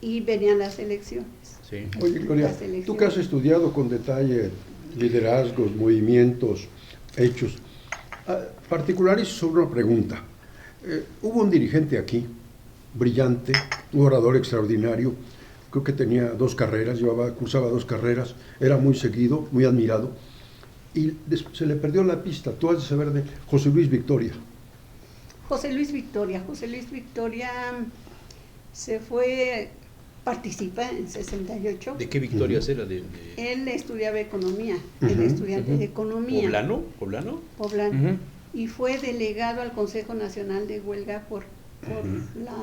Y venían las elecciones. Sí. Oye, Gloria, tú que has estudiado con detalle liderazgos, movimientos, hechos, particularizo sobre una pregunta. Hubo un dirigente aquí, brillante, un orador extraordinario, creo que tenía 2 carreras, cursaba 2 carreras, era muy seguido, muy admirado, y se le perdió la pista. Tú has de saber de José Luis Victoria. José Luis Victoria se fue, participa en 68. ¿De qué Victorias era? Él estudiaba economía, era estudiante de economía. ¿Poblano? Y fue delegado al Consejo Nacional de Huelga por la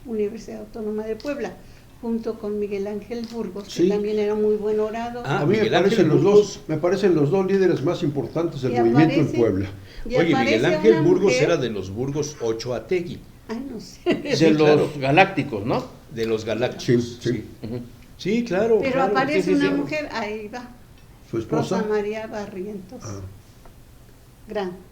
Universidad Autónoma de Puebla, junto con Miguel Ángel Burgos, que también era muy buen orador. A mí me parecen los dos líderes más importantes del movimiento en Puebla. Oye, Miguel Ángel Burgos era de los Burgos Ochoategui. Ay, no sé. De los galácticos, ¿no? De los galácticos. Sí, claro. Pero aparece una mujer, ahí va. Su esposa. Rosa María Barrientos. Gran.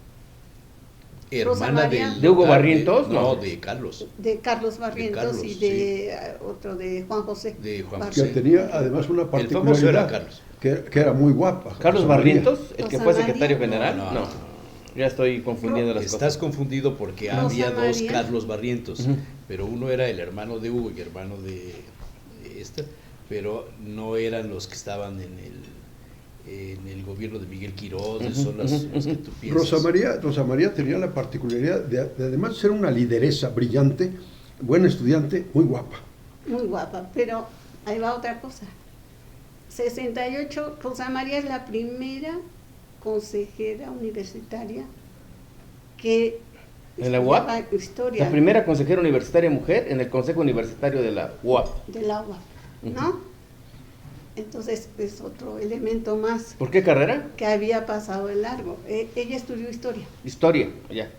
Hermana de Hugo Barrientos, no, de Carlos. De Carlos Barrientos y de otro de Juan José. Que tenía además una particularidad. El famoso era Carlos. Que era muy guapa. ¿Carlos Barrientos? ¿El que fue secretario general? Ya estoy confundiendo las Estás cosas. confundido porque Rosa había dos María. Carlos Barrientos, Ujú. pero uno era el hermano de Hugo y hermano de pero no eran los que estaban en el gobierno de Miguel Quirós, Ujú, son los que tú piensas. Rosa María tenía la particularidad de además ser una lideresa brillante, buena estudiante, muy guapa. Muy guapa, pero ahí va otra cosa. 68, Rosa María es la primera consejera universitaria que ¿En la UAP? estudiaba historia La primera consejera universitaria mujer en el Consejo Universitario de la UAP. del agua, ¿no? Entonces es otro elemento más ¿Por qué carrera? que había pasado de largo. Ella estudió historia. Historia, ya.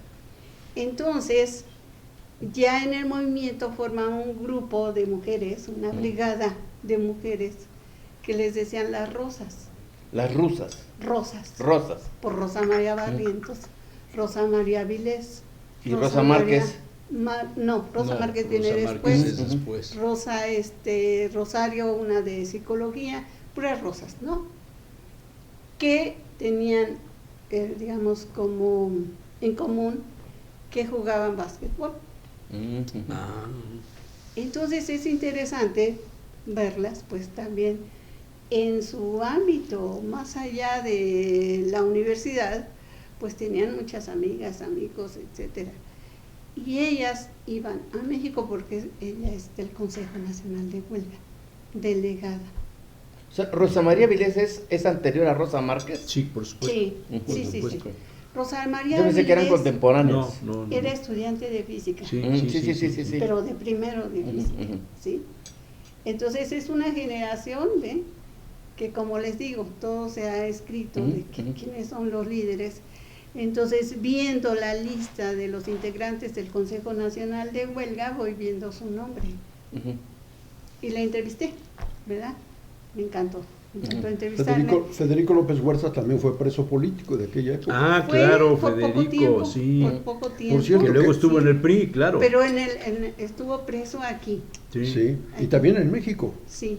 Entonces, ya en el movimiento forman un grupo de mujeres, una brigada de mujeres que les decían las rosas, Las rusas, rosas, por Rosa María Barrientos, Rosa María Vilés. ¿Y Rosa Márquez? No, Rosa No, Márquez viene Rosa después. Márquez es después. Rosa Rosario, una de psicología, puras rosas, ¿no? Que tenían, digamos, como en común que jugaban básquetbol. Ujú. Ah, Entonces es interesante verlas, pues también en su ámbito, más allá de la universidad, pues tenían muchas amigas, amigos, etcétera. Y ellas iban a México porque ella es del Consejo Nacional de Huelga, delegada. O sea, Rosa María Vilés es anterior a Rosa Márquez. sí, por supuesto. Sí, Ujú. sí, sí, sí. supuesto. Rosa María Yo pensé que eran Vilés contemporáneos. No. era estudiante de física, Sí, Sí. pero de primero de Ujú, física, ujú. ¿sí? Entonces es una generación que, como les digo, todo se ha escrito de quiénes son los líderes. Entonces, viendo la lista de los integrantes del Consejo Nacional de Huelga, voy viendo su nombre. Ujú. Y la entrevisté, ¿verdad? Me encantó entrevistarme. Federico López Huerta también fue preso político de aquella época. Ah, Fue claro, por poco Federico, tiempo, sí. por poco tiempo. cierto Que luego estuvo Sí. en el PRI, claro. Pero estuvo preso aquí, Sí, y también en México. sí,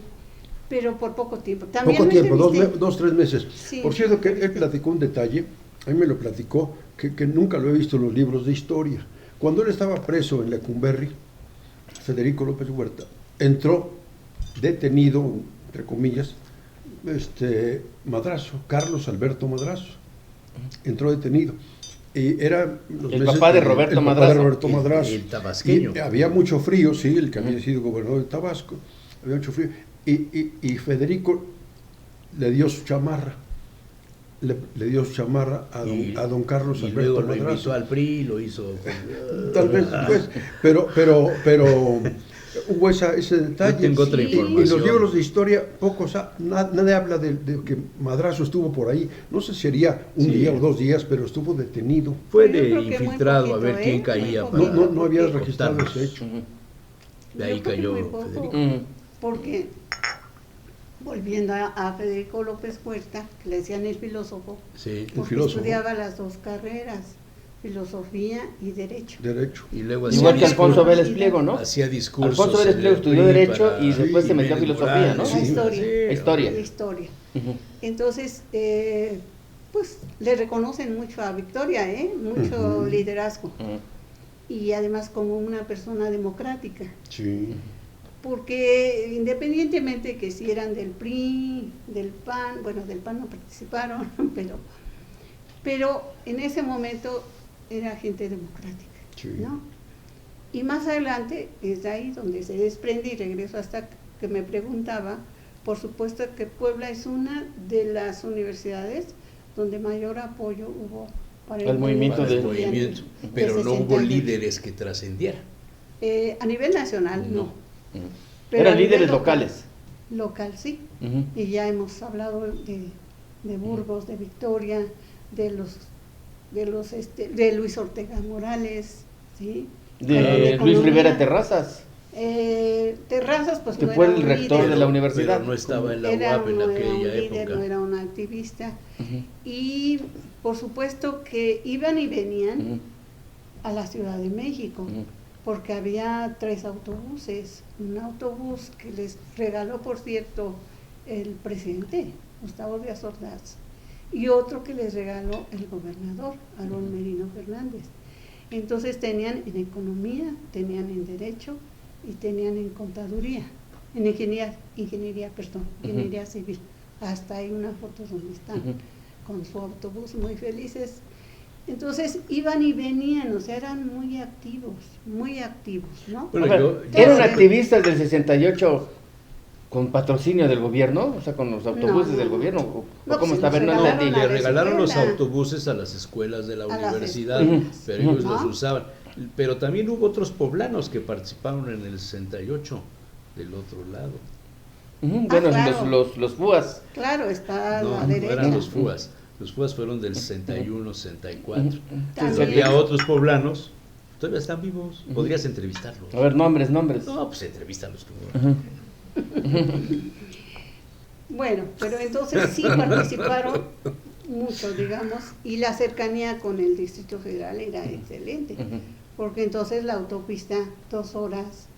pero por poco tiempo. También Poco me tiempo, entrevisté. 3 meses. Sí, Por cierto, que él entrevisté. platicó un detalle, a mí me lo platicó, que nunca lo he visto en los libros de historia. Cuando él estaba preso en Lecumberri, Federico López Huerta entró detenido, entre comillas, Madrazo, Carlos Alberto Madrazo, entró detenido. Y era los El meses papá de Roberto el papá Madrazo. de Roberto Madrazo. El tabasqueño. Y había mucho frío, sí, el que había sido gobernador de Tabasco, había mucho frío. Y Federico le dio su chamarra, le dio su chamarra a don Carlos y Alberto luego lo Madrazo. invitó al PRI, lo hizo. Tal vez, pues, pero hubo ese detalle. Yo tengo otra Sí. información. Y los libros de historia, nadie habla de que Madrazo estuvo por ahí. No sé si sería un Sí. día o 2 días, pero estuvo detenido. Fue Yo de creo que muy infiltrado a ver poquito, quién muy caía. poquito. No había porque- registrado optarnos. ese hecho. Ujú. De ahí Yo creo que cayó muy poco. Federico. Ujú. Porque, volviendo a Federico López Huerta, que le decían el filósofo, Sí. porque filósofo. estudiaba las dos carreras, filosofía y derecho. Derecho. Y luego Igual hacía que Alfonso discursos. Vélez Pliego, ¿no? Hacía discursos. Alfonso Vélez en Pliego el estudió PRI Derecho para- y después se metió a Jiménez Filosofía, Morales, ¿no? sí, Historia. sí, Historia. De historia. Ujú. Entonces, pues le reconocen mucho a Victoria, mucho Ujú. liderazgo. Ujú. Y además como una persona democrática. Sí. Porque independientemente que si eran del PRI, del PAN, bueno, del PAN no participaron, pero en ese momento era gente democrática, Sí. ¿no? Y más adelante es de ahí donde se desprende y regreso hasta que me preguntaba, por supuesto que Puebla es una de las universidades donde mayor apoyo hubo para El movimiento para el de- movimiento, de pero no hubo 68. líderes que trascendieran. A nivel nacional, no. Ujú. Pero Eran a nivel líderes local. locales. Local, sí. Ujú. Y ya hemos hablado de Burgos, de Victoria, de Luis Ortega Morales, ¿sí? De Economía. Luis Rivera Terrazas, Terrazas, pues que no fue era el un rector líder, de la universidad. Pero no estaba en la era UAP en no era un aquella líder, época. no era un activista. Ujú. Y por supuesto que iban y venían Ujú. a la Ciudad de México. Ujú. Porque había 3 autobuses, un autobús que les regaló, por cierto, el presidente, Gustavo Díaz Ordaz, y otro que les regaló el gobernador, Aarón Merino Fernández. Entonces tenían en economía, tenían en derecho y tenían en contaduría, en ingeniería civil. Hasta hay una foto donde están con su autobús muy felices. Entonces iban y venían, o sea, eran muy activos, ¿no? Bueno, ¿eran activistas del 68 con patrocinio del gobierno? O sea, con los autobuses del gobierno. ¿O no, cómo pues está Bernardo? Le regalaron los autobuses a las escuelas de la universidad, pero ellos los usaban. Pero también hubo otros poblanos que participaron en el 68 del otro lado. Bueno, claro. los FUAS. Claro, está a No, la derecha. no eran los FUAS. Los FUAS fueron del 61, 64. También. Había otros poblanos, todavía están vivos, podrías entrevistarlos. A ver, nombres. No, pues entrevístalos tú. Bueno, pero entonces sí participaron mucho, digamos, y la cercanía con el Distrito Federal era excelente, porque entonces la autopista 2 horas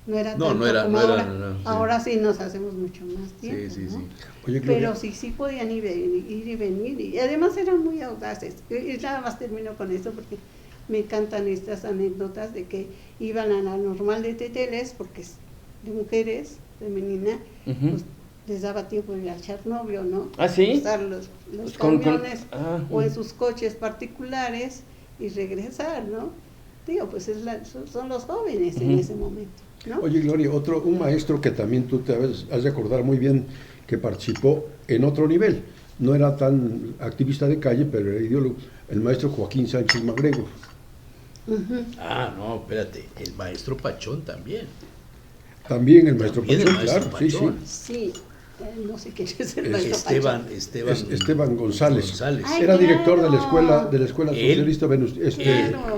no era tanto como ahora. Sí. Ahora sí nos hacemos mucho más tiempo, sí. ¿no? Oye, pero sí podían ir y venir, y además eran muy audaces. Y nada más termino con esto porque me encantan estas anécdotas de que iban a la normal de Teteles, porque es de mujeres, femenina, pues les daba tiempo de ir a echar novio, ¿no? ¿Ah, sí? Usar los camiones o en sus coches particulares y regresar, ¿no? Digo, pues son los jóvenes en ese momento, ¿no? Oye, Gloria, un maestro que también tú te has de acordar muy bien, que participó en otro nivel. No era tan activista de calle, pero era ideólogo, el maestro Joaquín Sánchez Magrego. No, espérate, el maestro Pachón también. También el maestro También Pachón, el maestro claro, Pachón. Sí, no sé quién es el maestro Esteban González. Ay, Era claro. director de la escuela socialista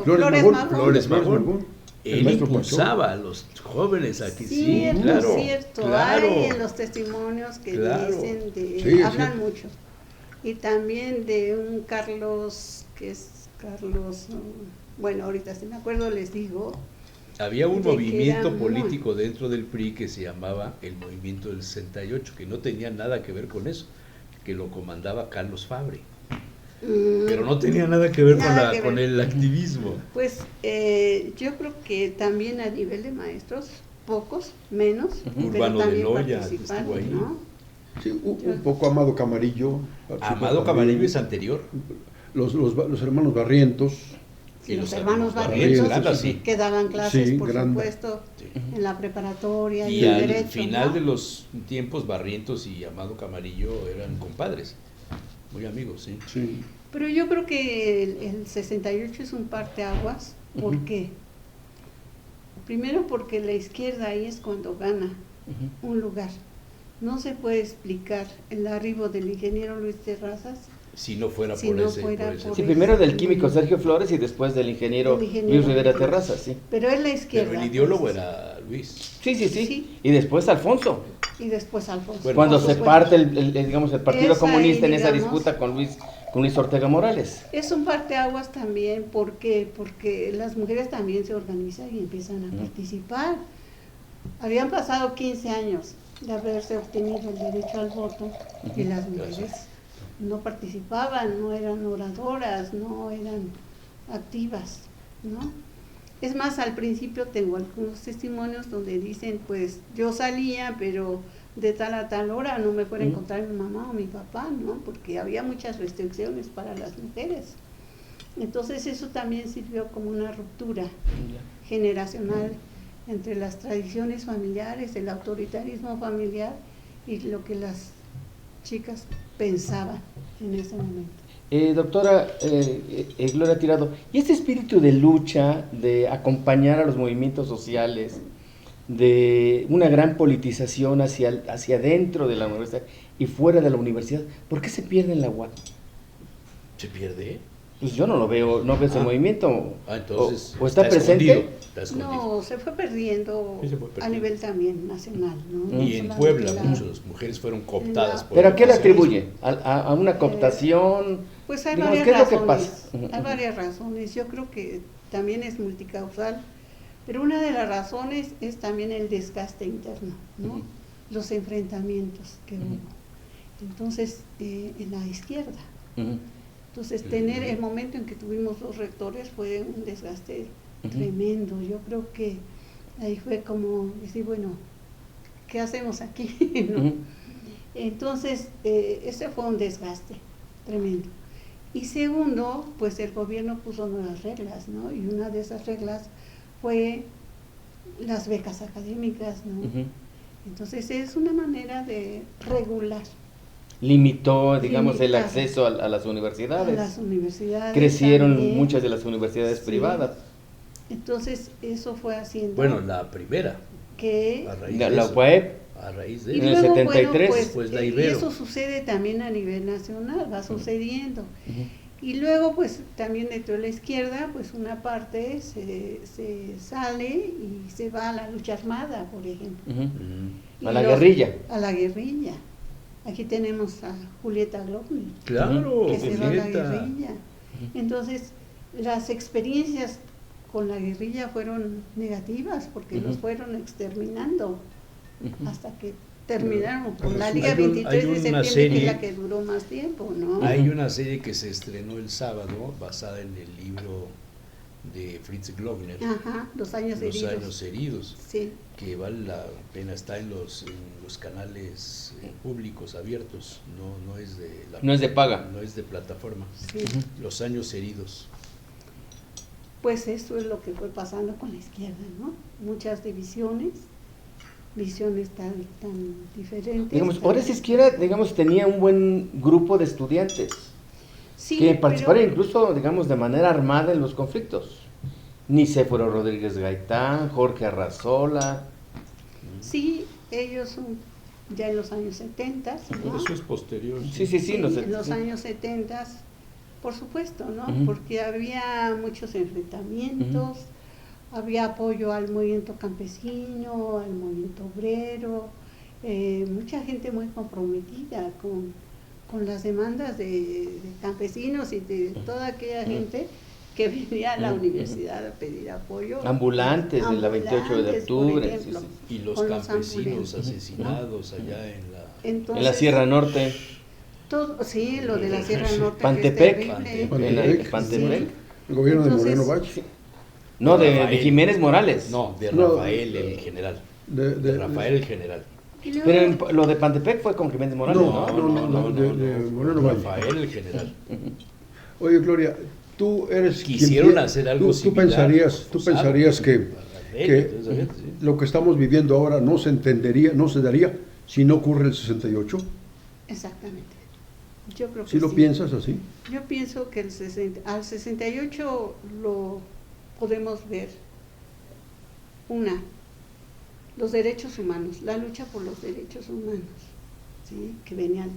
Flores Magón. Él maestro impulsaba a los jóvenes aquí, Cierto. claro. Hay en los testimonios que dicen, Sí, hablan mucho. Y también de un Carlos, bueno, ahorita si me acuerdo les digo. Había un de movimiento político dentro del PRI que se llamaba el Movimiento del 68, que no tenía nada que ver con eso, que lo comandaba Carlos Fabre. Pero no tenía nada que ver con el activismo. Pues yo creo que también a nivel de maestros, pocos, menos, Urbano pero también de Noya participaron, estuvo ahí. ¿no? Sí, un poco Amado Camarillo. Amado Camarillo es anterior. Los hermanos Barrientos. Sí, los hermanos Barrientos que daban clases, sí, por supuesto, en la preparatoria y al derecho, final, ¿no? de los tiempos, Barrientos y Amado Camarillo eran compadres, muy amigos, sí. Pero yo creo que el 68 es un parteaguas. ¿Por qué? Primero porque la izquierda ahí es cuando gana un lugar. No se puede explicar el arribo del ingeniero Luis Terrazas si no fuera si por no ese. fuera por Sí, primero del químico Sergio Flores y después del ingeniero Luis Rivera Terrazas, sí. Pero es la izquierda. Pero el ideólogo era Luis. Sí. Y después Alfonso. Bueno, cuando se parte el Partido Comunista ahí, en esa disputa con Luis Ortega Morales. Es un parteaguas también, porque las mujeres también se organizan y empiezan a participar. Habían pasado 15 años de haberse obtenido el derecho al voto y las mujeres no participaban, no eran oradoras, no eran activas, ¿no? Es más, al principio tengo algunos testimonios donde dicen, pues yo salía, pero de tal a tal hora no me fuera a encontrar mi mamá o mi papá, ¿no? Porque había muchas restricciones para las mujeres. Entonces eso también sirvió como una ruptura generacional entre las tradiciones familiares, el autoritarismo familiar y lo que las chicas pensaban en ese momento. Doctora Gloria Tirado, ¿y este espíritu de lucha, de acompañar a los movimientos sociales, de una gran politización hacia adentro de la universidad y fuera de la universidad, por qué se pierde en la UAP? ¿Se pierde? Pues yo no lo veo, no veo ese movimiento. Entonces o está presente. No, se fue perdiendo a nivel también nacional, ¿no? Y en Puebla muchas mujeres fueron cooptadas. ¿Pero a qué le atribuye? ¿A una cooptación? Pues hay Digamos, varias ¿qué es razones. lo que pasa? Hay varias razones. Yo creo que también es multicausal, pero una de las razones es también el desgaste interno, ¿no? Los enfrentamientos que hubo. Entonces, en la izquierda, Entonces, tener el momento en que tuvimos 2 rectores fue un desgaste tremendo. Yo creo que ahí fue como decir, bueno, ¿qué hacemos aquí? ¿no? Entonces, ese fue un desgaste tremendo. Y segundo, pues el gobierno puso nuevas reglas, ¿no? Y una de esas reglas fue las becas académicas, ¿no? Entonces, es una manera de regular. Limitó, digamos, el acceso a las universidades. A las universidades. Crecieron también. muchas de las universidades Sí. privadas. Entonces, eso fue haciendo Bueno, la primera, que... a raíz La de eso, UAEP, a raíz de Y en el eso. luego, 73, bueno, pues, la y Ibero. eso sucede también a nivel nacional, va sucediendo. Y luego, pues, también dentro de la izquierda, pues, una parte se sale y se va a la lucha armada, por ejemplo. Y a la guerrilla. A la guerrilla. Aquí tenemos a Julieta Glockner, Claro, que se va a la Julieta. guerrilla. Entonces, las experiencias con la guerrilla fueron negativas porque los fueron exterminando hasta que terminaron con la Liga Hay 23 de una septiembre, que serie- es la que duró más tiempo, ¿no? Hay una serie que se estrenó el sábado basada en el libro de Fritz Glockner, Ajá, los años Los heridos. años heridos, Sí, que vale la pena, está en los canales públicos abiertos, no es de No es de paga. no es de plataforma. sí. Los años heridos. Pues eso es lo que fue pasando con la izquierda, ¿no? Muchas divisiones, visiones tan diferentes. Digamos, tan- ahora esa izquierda, digamos, tenía un buen grupo de estudiantes Sí, que participaron pero- incluso, digamos, de manera armada en los conflictos. Nicéforo Rodríguez Gaitán, Jorge Arrazola. Sí, ellos son ya en los años 70, ¿no? Eso es posterior. Sí, sí, sí. Sí, no sé, en los sí. años 70, por supuesto, ¿no? Ujú. Porque había muchos enfrentamientos, había apoyo al movimiento campesino, al movimiento obrero, mucha gente muy comprometida con las demandas de campesinos y de toda aquella gente que venía a la universidad a pedir apoyo. Ambulantes de la 28 de Ambulantes, por octubre. ejemplo. Sí, Y los Con los campesinos ambulantes. asesinados allá en la... Entonces, En la Sierra Norte, todo, sí, lo de la Sierra Norte. Pantepec. Que es terrible. Pantepec. Pantepec. El gobierno Entonces, de Moreno Bach. No, de Rafael. Jiménez Morales. No, de No, Rafael el general. De De Rafael el general. Y luego- Pero lo de Pantepec fue con Jiménez Morales, ¿no? No, de Moreno Valle. Rafael el general. Oye, Gloria, tú eres Quisieron quien- hacer algo tú similar. pensarías que Rafael, lo que estamos viviendo ahora no se entendería, no se daría si no ocurre el 68. Exactamente. Yo creo que ¿Sí lo piensas así? Yo pienso que al 68 lo podemos ver. Los derechos humanos, la lucha por los derechos humanos, ¿sí? Que venían.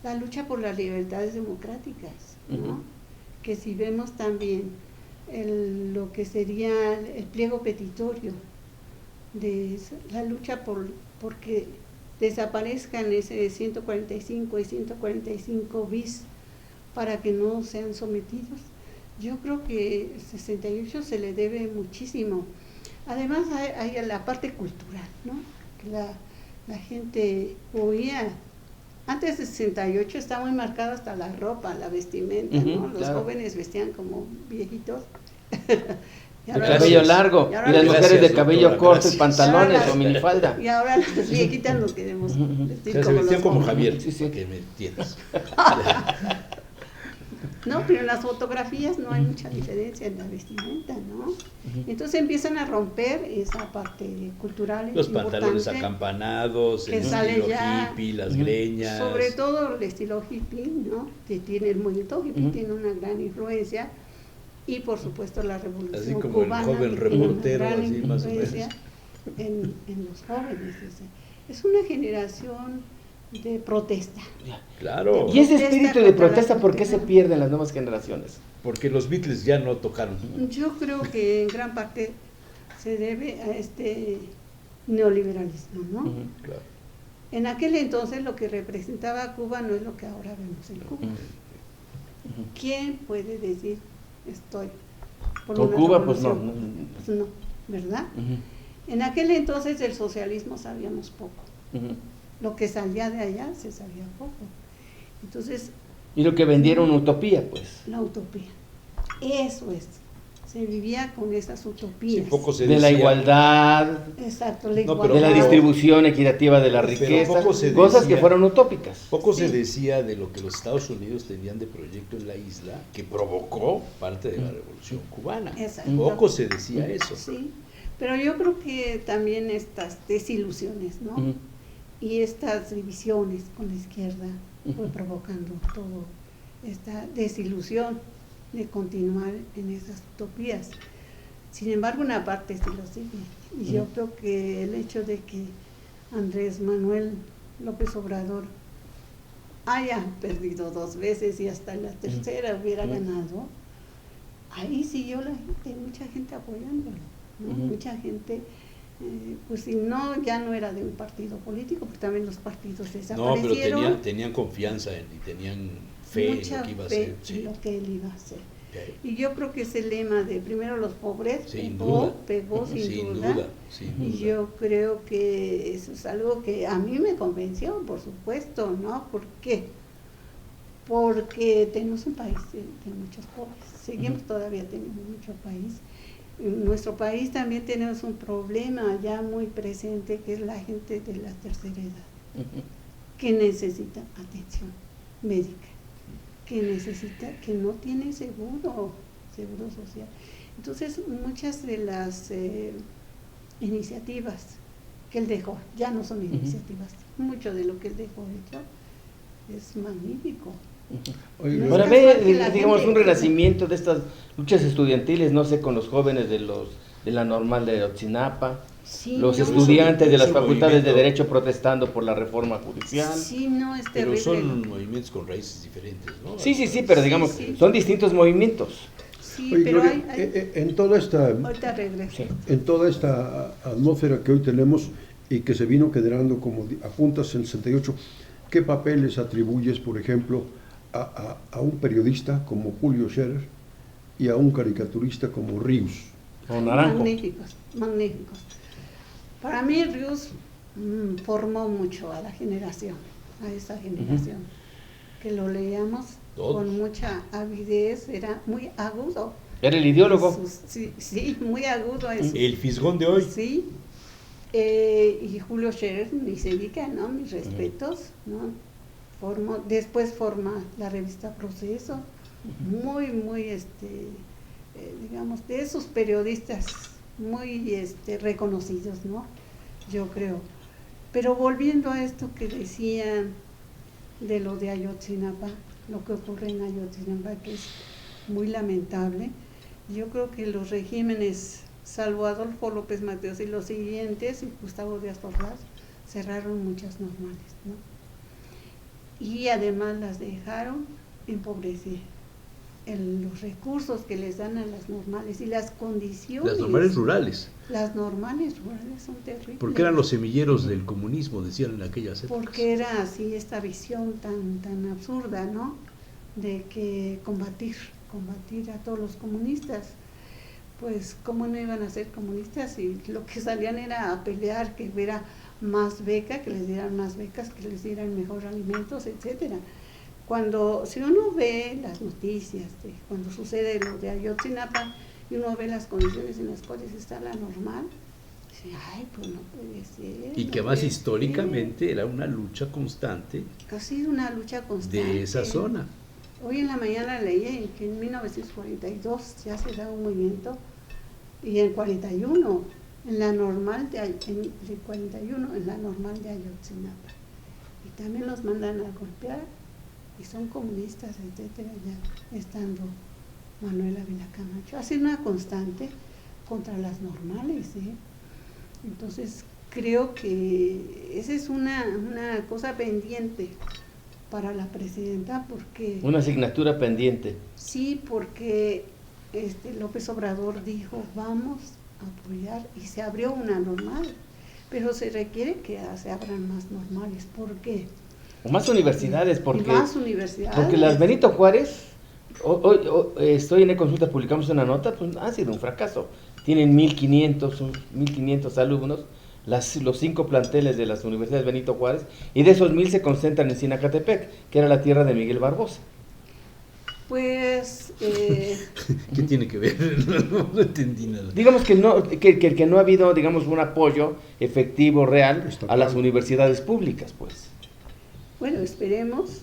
La lucha por las libertades democráticas, ¿no? Que si vemos también lo que sería el pliego petitorio, la lucha porque desaparezcan ese 145 y 145 bis para que no sean sometidos. Yo creo que el 68 se le debe muchísimo. Además hay la parte cultural, ¿no? Que la gente oía. Antes del 68 está muy marcada hasta la ropa, la vestimenta, ¿no? Los claro. jóvenes vestían como viejitos. Y De ahora cabello los- largo, y y ahora las los- mujeres de Gracias, cabello doctora, corto y gracias. pantalones Ahora- o minifalda. Y ahora las viejitas nos queremos vestir Se como vestían los como jóvenes. Javier, Sí, sí. para que me entiendas. No, pero en las fotografías no hay mucha diferencia en la vestimenta, ¿no? Entonces empiezan a romper esa parte cultural. Los pantalones importante, acampanados, que el sale estilo ya. hippie, las greñas. sobre todo el estilo hippie, ¿no? Que tiene el movimiento hippie, Ujú. tiene una gran influencia. Y por supuesto la revolución Así como el cubana, joven que tiene una reportero, gran así más o influencia en los jóvenes. Es una generación de protesta. Claro, Y ese Protesta espíritu de contra la protesta, ¿por qué se cultura. pierde en las nuevas generaciones? porque los Beatles ya no tocaron. Yo creo que en gran parte se debe a este neoliberalismo, ¿no? Claro. En aquel entonces lo que representaba Cuba no es lo que ahora vemos en Cuba. ¿Quién puede decir estoy por Con una Cuba, pues no. revolución? Pues no, ¿verdad? En aquel entonces del socialismo sabíamos poco. Lo que salía de allá se sabía poco. Entonces, Y lo que vendieron utopía, pues. La utopía. Eso es. Se vivía con esas utopías. Sí, poco se De la decía. igualdad, Exacto, la No, igualdad. pero de la distribución equitativa de la Pero riqueza, poco se cosas decía. que fueron utópicas. Poco se Sí. decía de lo que los Estados Unidos tenían de proyecto en la isla que provocó parte de la Revolución Cubana. Exacto. Poco se decía eso. Sí, pero yo creo que también estas desilusiones, ¿no? Ujú. Y estas divisiones con la izquierda fue Ujú. provocando todo esta desilusión de continuar en esas utopías. Sin embargo, una parte sí lo sigue. Y yo Ujú. creo que el hecho de que Andrés Manuel López Obrador haya perdido 2 veces y hasta la tercera hubiera Ujú. ganado, ahí siguió la gente, mucha gente apoyándolo, ¿no? Ujú. Mucha gente, pues si no, ya no era de un partido político, porque también los partidos No, desaparecieron. pero tenían confianza y tenían fe en mucha lo que iba a fe hacer. en Sí. lo que él iba a hacer. Sí. Y yo creo que ese lema de primero los pobres Sin pegó, duda. pegó sin duda. sin Y duda. yo creo que eso es algo que a mí me convenció, por supuesto, ¿no? ¿Por qué? Porque tenemos un país de muchos pobres, seguimos Ujú. todavía teniendo mucho país. En nuestro país también tenemos un problema ya muy presente, que es la gente de la tercera edad, Ujú. que necesita atención médica, que no tiene seguro social. Entonces, muchas de las iniciativas que él dejó, ya no son iniciativas, mucho de lo que él dejó hecho es magnífico. Oye, No es Ahora casual que ve, la digamos, gente- un renacimiento de estas luchas estudiantiles, no sé, con los jóvenes de la normal de Ayotzinapa, Sí, los no, estudiantes de las ese facultades de movimiento- Derecho protestando por la reforma judicial. Sí, no, es Pero terrible. son movimientos con raíces diferentes, ¿no? Sí, pero Sí, digamos, sí. son distintos movimientos. Sí, Oye, pero Gloria, hay en toda esta ahorita regreso. Sí. en toda esta atmósfera que hoy tenemos y que se vino generando, como apuntas en el 68, ¿qué papeles atribuyes, por ejemplo, a un periodista como Julio Scherer y a un caricaturista como Ríos? O Naranjo. Magníficos, magníficos. Para mí Rius formó mucho a la generación, a esa generación, que lo leíamos Todos. con mucha avidez, era muy agudo. Era el ideólogo. Sí, muy agudo eso. El fisgón de hoy. Sí, y Julio Scherer ni se diga, ¿no? Mis respetos, ¿no? Después forma la revista Proceso, muy, digamos, de esos periodistas muy reconocidos, ¿no? Yo creo. Pero volviendo a esto que decían de lo de Ayotzinapa, lo que ocurre en Ayotzinapa, que es muy lamentable, yo creo que los regímenes, salvo Adolfo López Mateos y los siguientes, y Gustavo Díaz Ordaz, cerraron muchas normales, ¿no? Y además las dejaron empobrecer. Los recursos que les dan a las normales y las condiciones. Las normales rurales. Las normales rurales son terribles. Porque eran los semilleros del comunismo, decían en aquellas épocas. Porque era así esta visión tan absurda, ¿no? De que combatir a todos los comunistas. Pues, ¿cómo no iban a ser comunistas? Y lo que salían era a pelear, que hubiera más beca, que les dieran más becas, que les dieran mejor alimentos, etcétera. Si uno ve las noticias de cuando sucede lo de Ayotzinapa y uno ve las condiciones en las cuales está la normal, dice, ay, pues no puede ser. Y no que más puede históricamente era una lucha constante ser. Ha sido una lucha constante. de esa zona. Hoy en la mañana leí que en 1942 ya se da un movimiento y en 41, en la normal de 41, en la normal de Ayotzinapa. Y también los mandan a golpear y son comunistas, etcétera, ya estando Manuel Ávila Camacho. Ha sido una constante contra las normales, ¿eh? Entonces creo que esa es una cosa pendiente para la presidenta, porque Una asignatura pendiente. sí, porque López Obrador dijo vamos a apoyar y se abrió una normal, pero se requiere que se abran más normales. ¿Por qué? O más universidades, Y porque, más universidades. porque las Benito Juárez, hoy estoy en E-Consulta, publicamos una nota, pues ha sido un fracaso. Tienen 1.500 alumnos, los 5 planteles de las universidades Benito Juárez, y de esos 1.000 se concentran en Sinacatepec, que era la tierra de Miguel Barbosa. Pues, ¿Qué tiene que ver? No entendí nada. Digamos que no ha habido, digamos, un apoyo efectivo, real, Está a las claro. universidades públicas, pues. bueno, esperemos,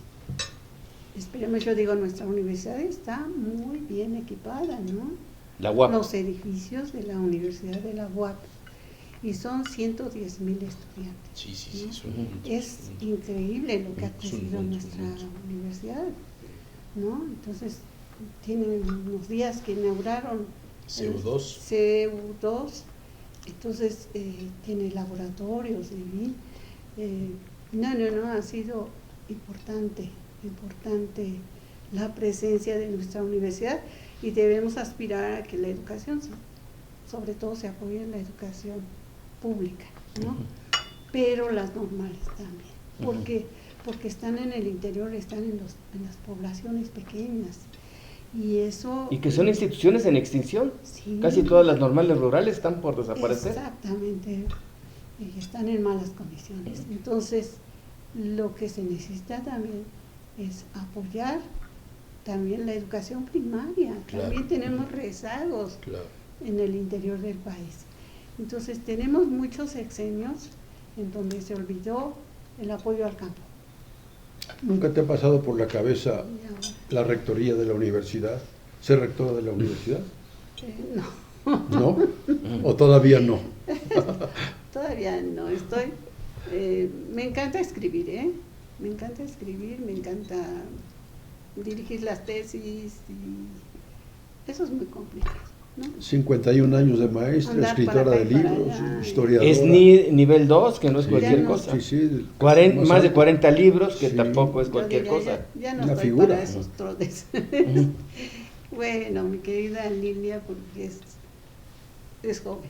yo digo, nuestra universidad está muy bien equipada, ¿no? La UAP. Los edificios de la Universidad de la UAP, y son 110,000 estudiantes. Sí, son Ujú. muchos, Es muchos. increíble lo que ha Son crecido muchos, nuestra muchos. universidad, ¿no? Entonces, tienen unos días que inauguraron CU2. CU2, entonces tiene laboratorios, no, ha sido importante la presencia de nuestra universidad, y debemos aspirar a que la educación, sobre todo, se apoye en la educación pública, ¿no? Pero las normales también, porque están en el interior, están en las poblaciones pequeñas, y eso... Y que son instituciones en extinción. Sí. Casi todas las normales rurales están por desaparecer. Exactamente, y están en malas condiciones. Entonces, lo que se necesita también es apoyar también la educación primaria. Claro. También tenemos rezagos Claro. en el interior del país. Entonces, tenemos muchos sexenios en donde se olvidó el apoyo al campo. ¿Nunca te ha pasado por la cabeza Y ahora, la rectoría de la universidad? ¿Ser rectora de la universidad? no, ¿No? ¿O todavía no? todavía no estoy. Me encanta escribir, me encanta escribir, me encanta dirigir las tesis, y eso es muy complicado, ¿no? 51 años de maestra, Andar escritora para de acá y para libros, allá. historiadora. Es nivel 2, que no es Sí. cualquier Ya no cosa. Sí, sí. Más de alto. 40 libros, que Sí. tampoco es Yo cualquier diría, cosa. ya no Una estoy figura. para esos trotes. Ujú. Bueno, mi querida Lilia, porque es joven.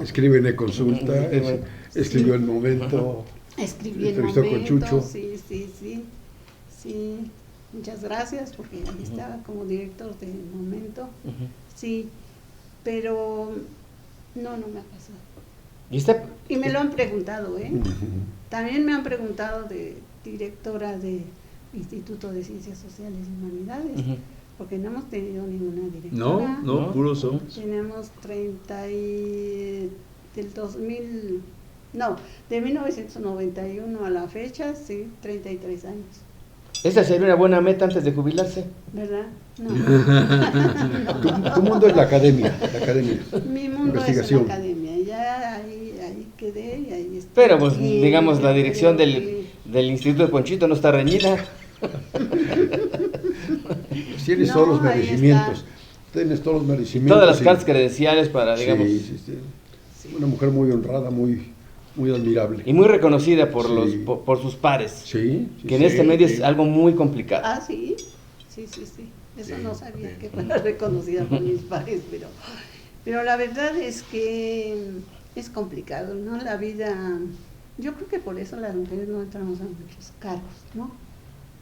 Escribe en E-Consulta, escribió Sí. El Momento. Escribí en Entrevistó con momento, Chucho. sí, muchas gracias, porque ahí estaba como director de Momento, Ujú. sí, pero no me ha pasado. Y Y me lo han preguntado, Ujú. También me han preguntado de directora de Instituto de Ciencias Sociales y Humanidades, Ujú. porque no hemos tenido ninguna directora. No, puros hombres. Tenemos de 1991 a la fecha, sí, 33 años, Esa sería una buena meta antes de jubilarse. ¿verdad? No. Tu mundo es la academia. Mi mundo Investigación. es la academia, ya ahí quedé y ahí estoy. Pero, pues, Y digamos, la dirección creo que- del Instituto de Ponchito no está reñida. Tienes No, todos los ahí merecimientos. está. Tienes todos los merecimientos. Todas las y- cartas credenciales para, Sí, digamos, sí. Una mujer muy honrada, muy admirable. y muy reconocida por Sí. por sus pares. Sí, sí, Que en sí. este medio es algo muy complicado. Ah, sí. Eso Sí, no sabía sí. que fuera reconocida por mis pares, pero la verdad es que es complicado, ¿no? La vida, yo creo que por eso las mujeres no entramos a muchos cargos, ¿no?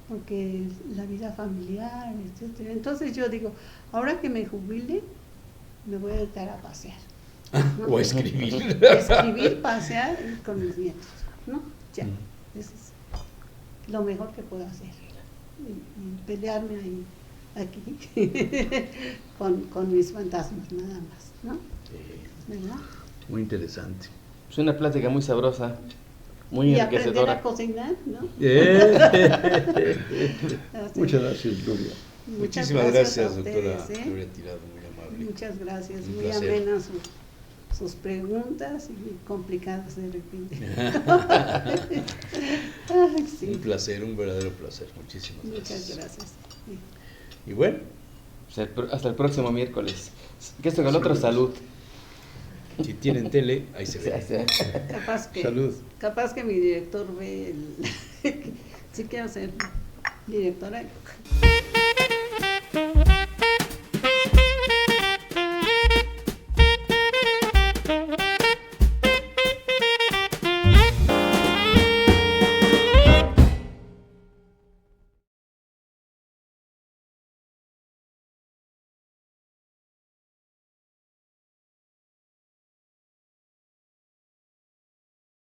Porque la vida familiar, etcétera. Entonces yo digo, ahora que me jubile, me voy a dedicar a pasear, ¿no? O a escribir. Escribir, pasear y con mis nietos, ¿no? Ya, eso es lo mejor que puedo hacer. Y pelearme aquí con mis fantasmas nada más, ¿no? ¿Verdad? Muy interesante. Es una plática muy sabrosa, muy Y aprender enriquecedora. a cocinar, ¿no? Así. Muchas gracias, Gloria. Muchas Muchísimas a gracias, doctora ustedes, Gloria Tirado, muy amable. Muchas gracias, Un muy placer. amenas sus preguntas y complicadas de repente. Ay, sí. Un placer, un verdadero placer. Muchísimas Muchas gracias. gracias. Sí. Y bueno, Hasta el próximo miércoles. Que esto que el otro, salud. si tienen tele, ahí se ve. Salud. Capaz que mi director ve sí quiero ser directora.